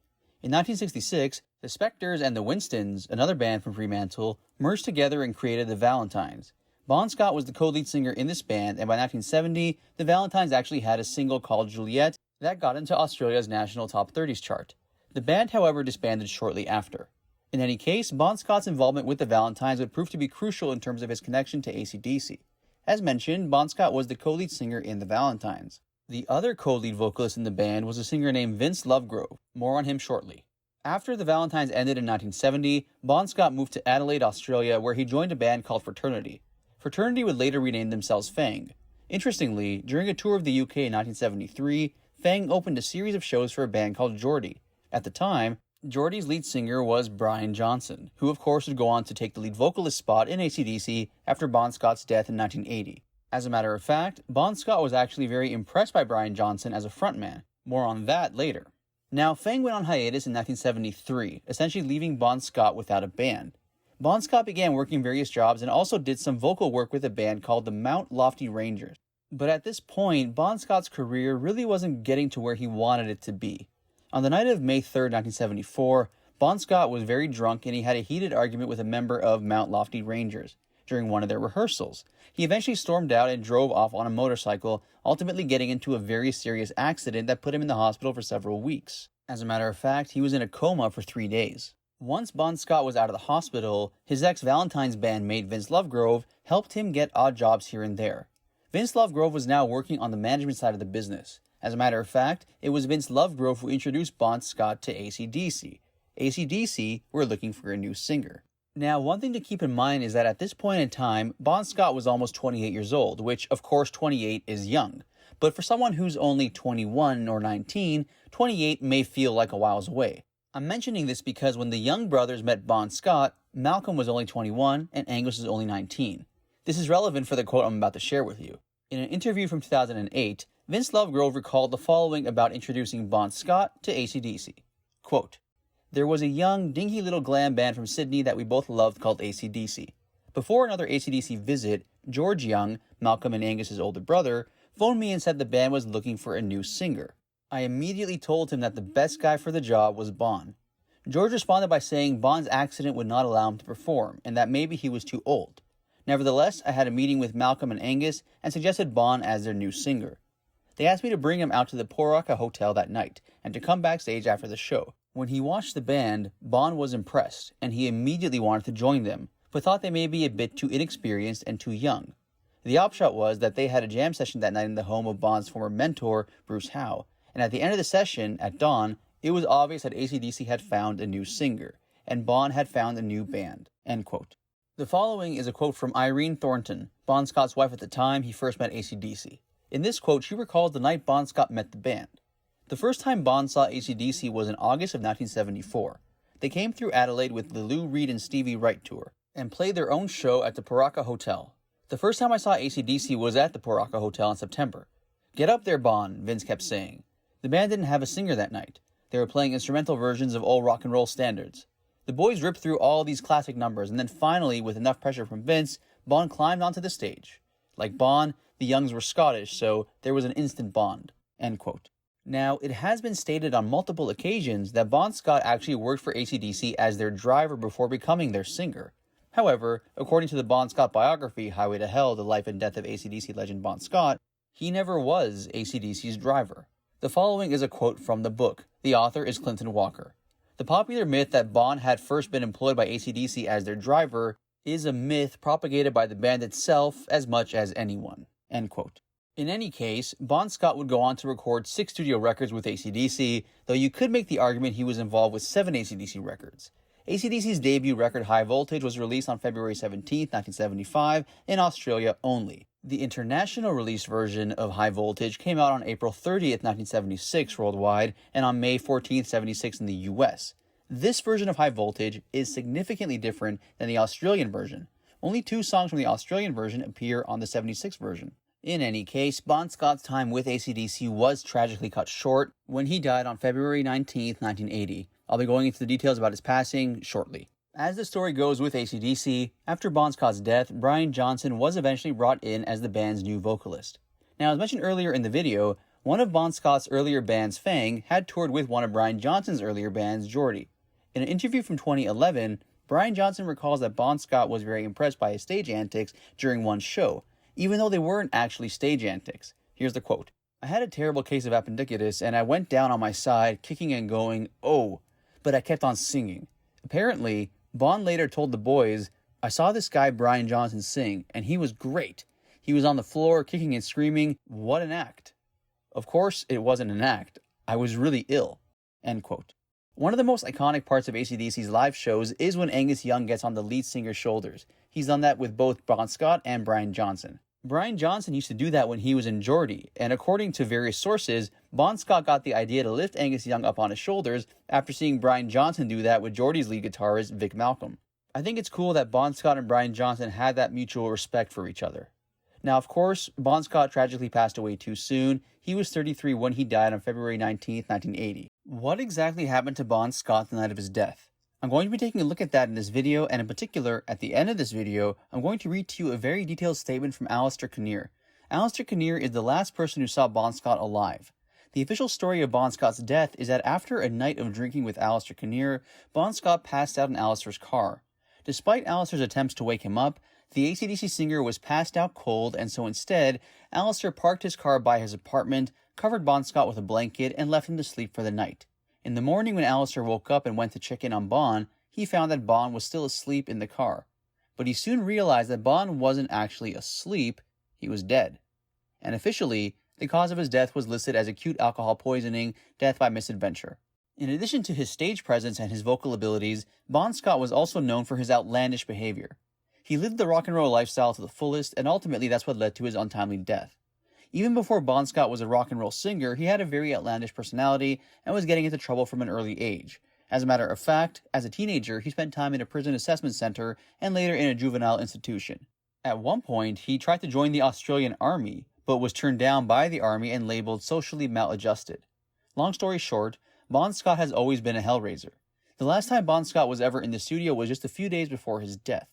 In 1966, the Spectres and the Winstons, another band from Fremantle, merged together and created the Valentines. Bon Scott was the co-lead singer in this band, and by 1970, the Valentines actually had a single called Juliet that got into Australia's national top 30s chart. The band, however, disbanded shortly after. In any case, Bon Scott's involvement with the Valentines would prove to be crucial in terms of his connection to AC/DC. As mentioned, Bon Scott was the co-lead singer in the Valentines. The other co-lead vocalist in the band was a singer named Vince Lovegrove. More on him shortly. After the Valentines ended in 1970, Bon Scott moved to Adelaide, Australia, where he joined a band called Fraternity. Fraternity would later rename themselves Fang. Interestingly, during a tour of the UK in 1973, Fang opened a series of shows for a band called Geordie. At the time, Geordie's lead singer was Brian Johnson, who of course would go on to take the lead vocalist spot in AC/DC after Bon Scott's death in 1980. As a matter of fact, Bon Scott was actually very impressed by Brian Johnson as a frontman. More on that later. Now, Fang went on hiatus in 1973, essentially leaving Bon Scott without a band. Bon Scott began working various jobs and also did some vocal work with a band called the Mount Lofty Rangers. But at this point, Bon Scott's career really wasn't getting to where he wanted it to be. On the night of May 3rd, 1974, Bon Scott was very drunk and he had a heated argument with a member of Mount Lofty Rangers during one of their rehearsals. He eventually stormed out and drove off on a motorcycle, ultimately getting into a very serious accident that put him in the hospital for several weeks. As a matter of fact, he was in a coma for 3 days. Once Bon Scott was out of the hospital, his ex-Valentine's bandmate Vince Lovegrove helped him get odd jobs here and there. Vince Lovegrove was now working on the management side of the business. As a matter of fact, it was Vince Lovegrove who introduced Bon Scott to AC/DC. AC/DC were looking for a new singer. Now, one thing to keep in mind is that at this point in time, Bon Scott was almost 28 years old, which, of course, 28 is young. But for someone who's only 21 or 19, 28 may feel like a whiles away. I'm mentioning this because when the Young brothers met Bon Scott, Malcolm was only 21 and Angus was only 19. This is relevant for the quote I'm about to share with you. In an interview from 2008, Vince Lovegrove recalled the following about introducing Bon Scott to AC/DC. Quote, "There was a young, dinky little glam band from Sydney that we both loved called AC/DC. Before another AC/DC visit, George Young, Malcolm and Angus's older brother, phoned me and said the band was looking for a new singer. I immediately told him that the best guy for the job was Bon. George responded by saying Bon's accident would not allow him to perform, and that maybe he was too old. Nevertheless, I had a meeting with Malcolm and Angus and suggested Bon as their new singer. They asked me to bring him out to the Poraka Hotel that night, and to come backstage after the show. When he watched the band, Bon was impressed, and he immediately wanted to join them, but thought they may be a bit too inexperienced and too young. The upshot was that they had a jam session that night in the home of Bond's former mentor, Bruce Howe, and at the end of the session, at dawn, it was obvious that AC/DC had found a new singer, and Bond had found a new band. End quote. The following is a quote from Irene Thornton, Bon Scott's wife at the time he first met AC/DC. In this quote, she recalls the night Bon Scott met the band. The first time Bond saw AC/DC was in August of 1974. They came through Adelaide with the Lou Reed and Stevie Wright tour, and played their own show at the Poraka Hotel. The first time I saw AC/DC was at the Poraka Hotel in September. "Get up there, Bond," Vince kept saying. The band didn't have a singer that night. They were playing instrumental versions of old rock and roll standards. The boys ripped through all these classic numbers, and then finally, with enough pressure from Vince, Bond climbed onto the stage. Like Bond, the Youngs were Scottish, so there was an instant bond. End quote. Now, it has been stated on multiple occasions that Bon Scott actually worked for AC/DC as their driver before becoming their singer. However, according to the Bon Scott biography, Highway to Hell, The Life and Death of AC/DC legend Bon Scott, he never was AC/DC's driver. The following is a quote from the book. The author is Clinton Walker. "The popular myth that Bond had first been employed by AC/DC as their driver is a myth propagated by the band itself as much as anyone." End quote. In any case, Bon Scott would go on to record 6 studio records with AC/DC, though you could make the argument he was involved with 7 AC/DC records. AC/DC's debut record High Voltage was released on February 17, 1975, in Australia only. The international release version of High Voltage came out on April 30th, 1976 worldwide, and on May 14th, 76 in the US. This version of High Voltage is significantly different than the Australian version. Only 2 songs from the Australian version appear on the 76 version. In any case, Bon Scott's time with AC/DC was tragically cut short when he died on February 19, 1980. I'll be going into the details about his passing shortly. As the story goes with AC/DC, after Bon Scott's death, Brian Johnson was eventually brought in as the band's new vocalist. Now, as mentioned earlier in the video, one of Bon Scott's earlier bands, Fang, had toured with one of Brian Johnson's earlier bands, Geordie. In an interview from 2011, Brian Johnson recalls that Bon Scott was very impressed by his stage antics during one show, even though they weren't actually stage antics. Here's the quote. "I had a terrible case of appendicitis, and I went down on my side, kicking and going, oh, but I kept on singing. Apparently, Bon later told the boys, I saw this guy Brian Johnson sing, and he was great. He was on the floor, kicking and screaming, what an act. Of course, it wasn't an act. I was really ill." End quote. One of the most iconic parts of AC/DC's live shows is when Angus Young gets on the lead singer's shoulders. He's done that with both Bon Scott and Brian Johnson. Brian Johnson used to do that when he was in Geordie, and according to various sources, Bon Scott got the idea to lift Angus Young up on his shoulders after seeing Brian Johnson do that with Geordie's lead guitarist Vic Malcolm. I think it's cool that Bon Scott and Brian Johnson had that mutual respect for each other. Now, of course, Bon Scott tragically passed away too soon. He was 33 when he died on February 19, 1980. What exactly happened to Bon Scott the night of his death? I'm going to be taking a look at that in this video, and in particular, at the end of this video, I'm going to read to you a very detailed statement from Alistair Kinnear. Alistair Kinnear is the last person who saw Bon Scott alive. The official story of Bon Scott's death is that after a night of drinking with Alistair Kinnear, Bon Scott passed out in Alistair's car. Despite Alistair's attempts to wake him up, the AC/DC singer was passed out cold, and so instead, Alistair parked his car by his apartment, covered Bon Scott with a blanket, and left him to sleep for the night. In the morning when Alistair woke up and went to check in on Bon, he found that Bon was still asleep in the car. But he soon realized that Bon wasn't actually asleep, he was dead. And officially, the cause of his death was listed as acute alcohol poisoning, death by misadventure. In addition to his stage presence and his vocal abilities, Bon Scott was also known for his outlandish behavior. He lived the rock and roll lifestyle to the fullest, and ultimately that's what led to his untimely death. Even before Bon Scott was a rock and roll singer, he had a very outlandish personality and was getting into trouble from an early age. As a matter of fact, as a teenager, he spent time in a prison assessment center and later in a juvenile institution. At one point, he tried to join the Australian Army, but was turned down by the Army and labeled socially maladjusted. Long story short, Bon Scott has always been a hellraiser. The last time Bon Scott was ever in the studio was just a few days before his death.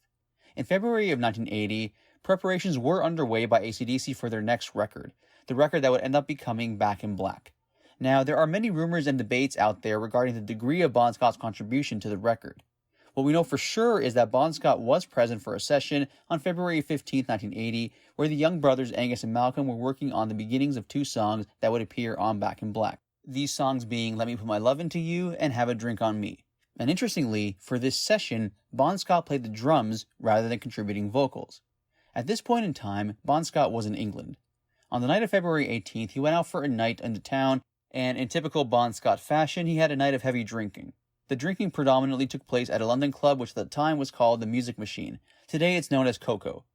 In February of 1980, preparations were underway by AC/DC for their next record, the record that would end up becoming Back in Black. Now, there are many rumors and debates out there regarding the degree of Bon Scott's contribution to the record. What we know for sure is that Bon Scott was present for a session on February 15, 1980, where the young brothers Angus and Malcolm were working on the beginnings of 2 songs that would appear on Back in Black. These songs being Let Me Put My Love Into You and Have a Drink on Me. And interestingly, for this session, Bon Scott played the drums rather than contributing vocals. At this point in time, Bon Scott was in England. On the night of February 18th, he went out for a night into town, and in typical Bon Scott fashion, he had a night of heavy drinking. The drinking predominantly took place at a London club which at the time was called the Music Machine. Today it's known as Coco.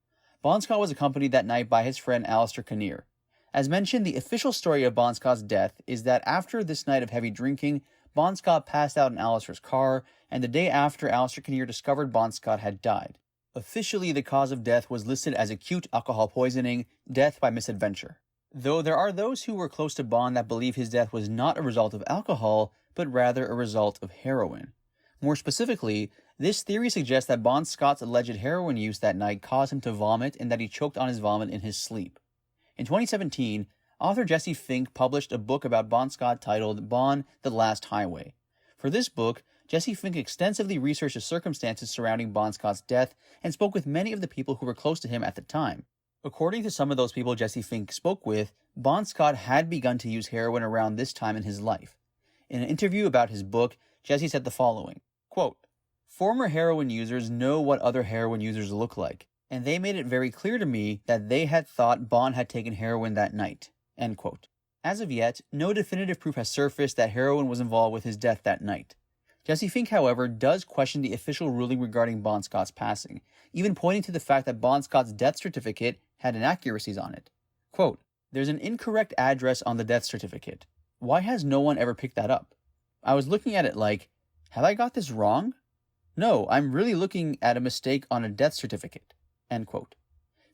Bon Scott was accompanied that night by his friend Alistair Kinnear. As mentioned, the official story of Bon Scott's death is that after this night of heavy drinking, Bon Scott passed out in Alistair's car, and the day after, Alistair Kinnear discovered Bon Scott had died. Officially, the cause of death was listed as acute alcohol poisoning, death by misadventure. Though there are those who were close to Bon that believe his death was not a result of alcohol, but rather a result of heroin. More specifically, this theory suggests that Bon Scott's alleged heroin use that night caused him to vomit and that he choked on his vomit in his sleep. In 2017, author Jesse Fink published a book about Bon Scott titled Bon, the Last Highway. For this book, Jesse Fink extensively researched the circumstances surrounding Bon Scott's death and spoke with many of the people who were close to him at the time. According to some of those people Jesse Fink spoke with, Bon Scott had begun to use heroin around this time in his life. In an interview about his book, Jesse said the following, quote, "Former heroin users know what other heroin users look like, and they made it very clear to me that they had thought Bon had taken heroin that night." End quote. As of yet, no definitive proof has surfaced that heroin was involved with his death that night. Jesse Fink, however, does question the official ruling regarding Bon Scott's passing, even pointing to the fact that Bon Scott's death certificate had inaccuracies on it. Quote, "There's an incorrect address on the death certificate. Why has no one ever picked that up? I was looking at it like, have I got this wrong? No, I'm really looking at a mistake on a death certificate." End quote.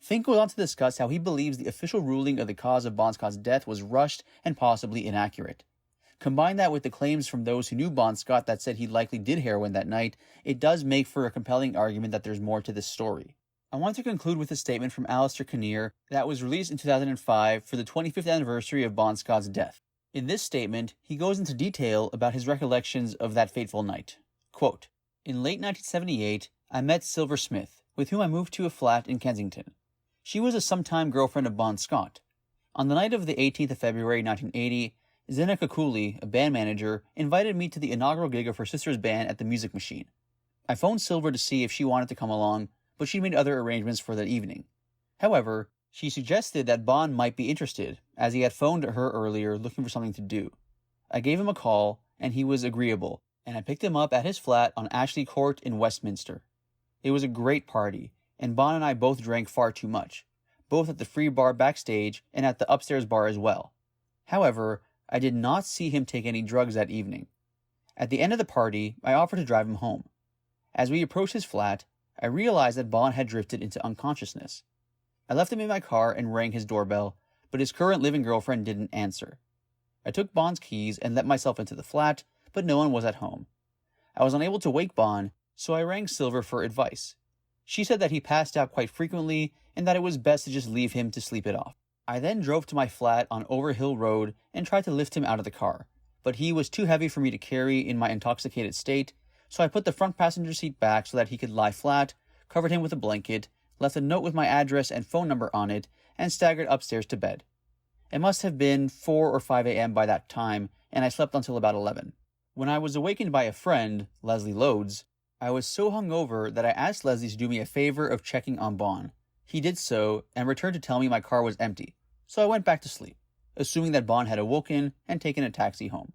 Fink goes on to discuss how he believes the official ruling of the cause of Bon Scott's death was rushed and possibly inaccurate. Combine that with the claims from those who knew Bon Scott that said he likely did heroin that night, it does make for a compelling argument that there's more to this story. I want to conclude with a statement from Alistair Kinnear that was released in 2005 for the 25th anniversary of Bon Scott's death. In this statement, he goes into detail about his recollections of that fateful night. Quote, "In late 1978, I met Silver Smith, with whom I moved to a flat in Kensington. She was a sometime girlfriend of Bon Scott. On the night of the 18th of February 1980, Zena Kakuli, a band manager, invited me to the inaugural gig of her sister's band at the Music Machine. I phoned Silver to see if she wanted to come along, but she made other arrangements for that evening. However, she suggested that Bon might be interested, as he had phoned her earlier looking for something to do. I gave him a call, and he was agreeable, and I picked him up at his flat on Ashley Court in Westminster. It was a great party, and Bon and I both drank far too much, both at the free bar backstage and at the upstairs bar as well. However, I did not see him take any drugs that evening. At the end of the party, I offered to drive him home. As we approached his flat, I realized that Bon had drifted into unconsciousness. I left him in my car and rang his doorbell, but his current living girlfriend didn't answer. I took Bon's keys and let myself into the flat, but no one was at home. I was unable to wake Bon, so I rang Silver for advice. She said that he passed out quite frequently and that it was best to just leave him to sleep it off. I then drove to my flat on Overhill Road and tried to lift him out of the car, but he was too heavy for me to carry in my intoxicated state, so I put the front passenger seat back so that he could lie flat, covered him with a blanket, left a note with my address and phone number on it, and staggered upstairs to bed. It must have been 4 or 5 a.m. by that time, and I slept until about 11. When I was awakened by a friend, Leslie Loads, I was so hungover that I asked Leslie to do me a favor of checking on Bon. He did so, and returned to tell me my car was empty, so I went back to sleep, assuming that Bon had awoken and taken a taxi home.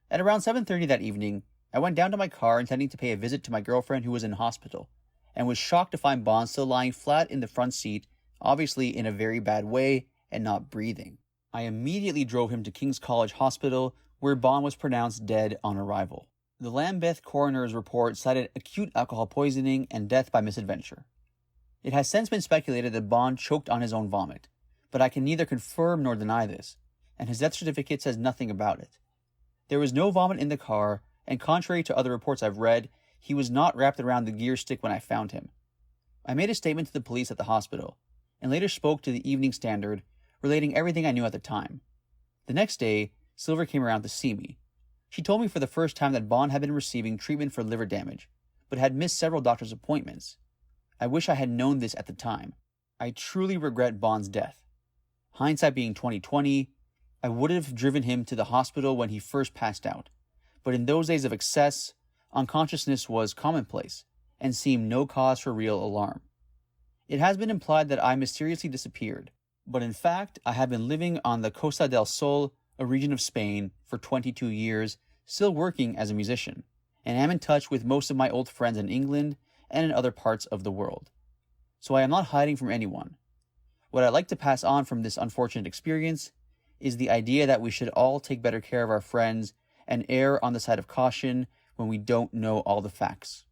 At around 7:30 that evening, I went down to my car intending to pay a visit to my girlfriend who was in hospital, and was shocked to find Bon still lying flat in the front seat, obviously in a very bad way and not breathing. I immediately drove him to King's College Hospital, where Bon was pronounced dead on arrival. The Lambeth coroner's report cited acute alcohol poisoning and death by misadventure. It has since been speculated that Bon choked on his own vomit, but I can neither confirm nor deny this, and his death certificate says nothing about it. There was no vomit in the car, and contrary to other reports I've read, he was not wrapped around the gear stick when I found him. I made a statement to the police at the hospital, and later spoke to the Evening Standard, relating everything I knew at the time. The next day, Silver came around to see me. She told me for the first time that Bon had been receiving treatment for liver damage, but had missed several doctor's appointments. I wish I had known this at the time. I truly regret Bon's death. Hindsight being 20/20, I would have driven him to the hospital when he first passed out, but in those days of excess, unconsciousness was commonplace, and seemed no cause for real alarm. It has been implied that I mysteriously disappeared, but in fact, I have been living on the Costa del Sol, a region of Spain, for 22 years, still working as a musician, and am in touch with most of my old friends in England and in other parts of the world. So I am not hiding from anyone. What I'd like to pass on from this unfortunate experience is the idea that we should all take better care of our friends and err on the side of caution when we don't know all the facts.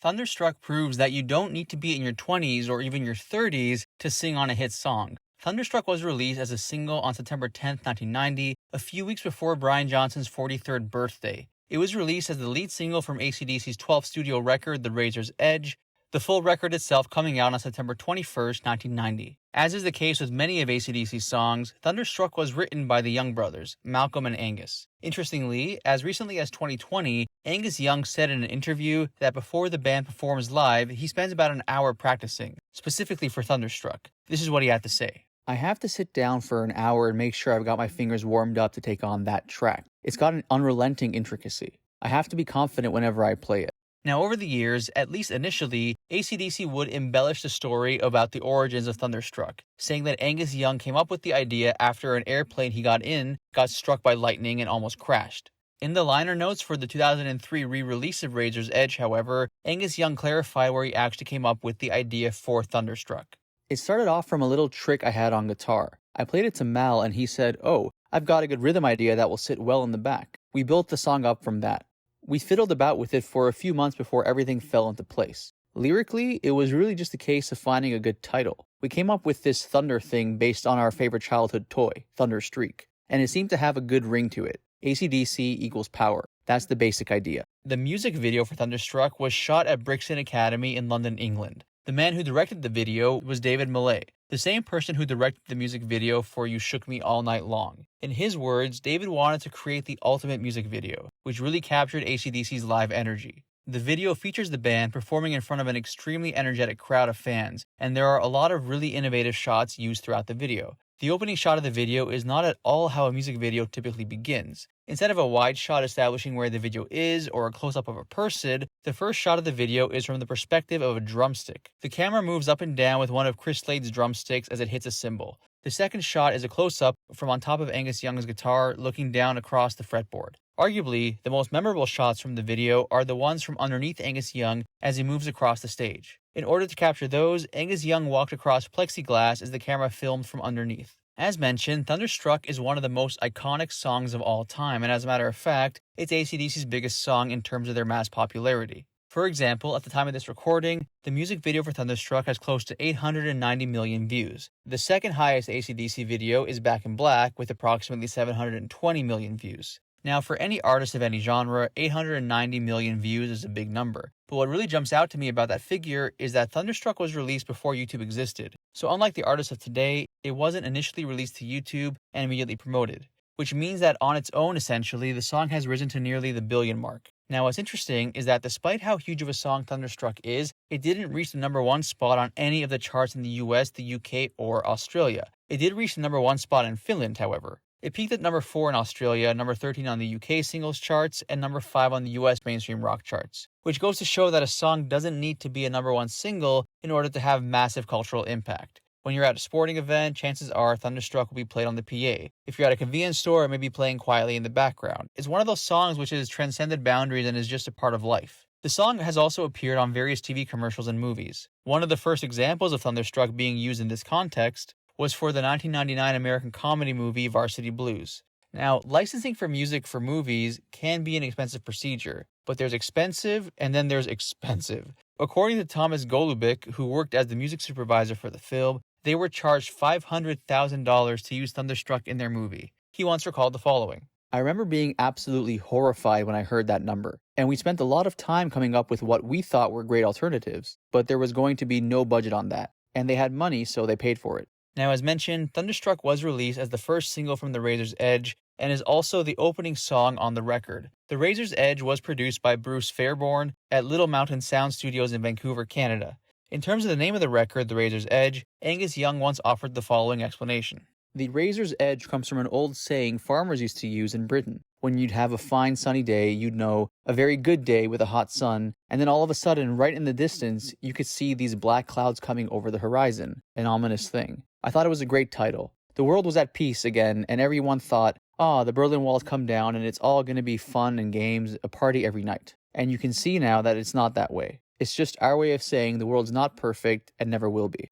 Thunderstruck proves that you don't need to be in your 20s or even your 30s to sing on a hit song. Thunderstruck was released as a single on September 10, 1990, a few weeks before Brian Johnson's 43rd birthday. It was released as the lead single from AC/DC's 12th studio record, The Razor's Edge, the full record itself coming out on September 21st, 1990. As is the case with many of AC/DC's songs, Thunderstruck was written by the Young brothers, Malcolm and Angus. Interestingly, as recently as 2020, Angus Young said in an interview that before the band performs live, he spends about an hour practicing, specifically for Thunderstruck. This is what he had to say. I have to sit down for an hour and make sure I've got my fingers warmed up to take on that track. It's got an unrelenting intricacy. I have to be confident whenever I play it. Now, over the years, at least initially, AC/DC would embellish the story about the origins of Thunderstruck, saying that Angus Young came up with the idea after an airplane he got in got struck by lightning and almost crashed. In the liner notes for the 2003 re-release of Razor's Edge, however, Angus Young clarified where he actually came up with the idea for Thunderstruck. It started off from a little trick I had on guitar. I played it to Mal and he said, "Oh, I've got a good rhythm idea that will sit well in the back." We built the song up from that. We fiddled about with it for a few months before everything fell into place. Lyrically, it was really just a case of finding a good title. We came up with this thunder thing based on our favorite childhood toy, Thunderstreak, and it seemed to have a good ring to it. AC/DC equals power. That's the basic idea. The music video for Thunderstruck was shot at Brixton Academy in London, England. The man who directed the video was David Millay, the same person who directed the music video for You Shook Me All Night Long. In his words, David wanted to create the ultimate music video, which really captured AC/DC's live energy. The video features the band performing in front of an extremely energetic crowd of fans, and there are a lot of really innovative shots used throughout the video. The opening shot of the video is not at all how a music video typically begins. Instead of a wide shot establishing where the video is or a close-up of a person, the first shot of the video is from the perspective of a drumstick. The camera moves up and down with one of Chris Slade's drumsticks as it hits a cymbal. The second shot is a close-up from on top of Angus Young's guitar looking down across the fretboard. Arguably, the most memorable shots from the video are the ones from underneath Angus Young as he moves across the stage. In order to capture those, Angus Young walked across plexiglass as the camera filmed from underneath. As mentioned, Thunderstruck is one of the most iconic songs of all time, and as a matter of fact, it's AC/DC's biggest song in terms of their mass popularity. For example, at the time of this recording, the music video for Thunderstruck has close to 890 million views. The second highest AC/DC video is Back in Black with approximately 720 million views. Now, for any artist of any genre, 890 million views is a big number. But what really jumps out to me about that figure is that Thunderstruck was released before YouTube existed. So unlike the artists of today, it wasn't initially released to YouTube and immediately promoted, which means that on its own, essentially, the song has risen to nearly the billion mark. Now, what's interesting is that despite how huge of a song Thunderstruck is, it didn't reach the #1 spot on any of the charts in the US, the UK, or Australia. It did reach the #1 spot in Finland, however. It peaked at number 4 in Australia, number 13 on the UK singles charts, and number 5 on the US mainstream rock charts, which goes to show that a song doesn't need to be a #1 single in order to have massive cultural impact. When you're at a sporting event, chances are Thunderstruck will be played on the PA. If you're at a convenience store, it may be playing quietly in the background. It's one of those songs which has transcended boundaries and is just a part of life. The song has also appeared on various TV commercials and movies. One of the first examples of Thunderstruck being used in this context was for the 1999 American comedy movie Varsity Blues. Now, licensing for music for movies can be an expensive procedure, but there's expensive and then there's expensive. According to Thomas Golubic, who worked as the music supervisor for the film, they were charged $500,000 to use Thunderstruck in their movie. He once recalled the following. I remember being absolutely horrified when I heard that number, and we spent a lot of time coming up with what we thought were great alternatives, but there was going to be no budget on that, and they had money, so they paid for it. Now, as mentioned, Thunderstruck was released as the first single from The Razor's Edge and is also the opening song on the record. The Razor's Edge was produced by Bruce Fairbairn at Little Mountain Sound Studios in Vancouver, Canada. In terms of the name of the record, The Razor's Edge, Angus Young once offered the following explanation. The razor's edge comes from an old saying farmers used to use in Britain. When you'd have a fine sunny day, you'd know a very good day with a hot sun, and then all of a sudden, right in the distance, you could see these black clouds coming over the horizon, an ominous thing. I thought it was a great title. The world was at peace again, and everyone thought, the Berlin Wall's come down and it's all going to be fun and games, a party every night. And you can see now that it's not that way. It's just our way of saying the world's not perfect and never will be.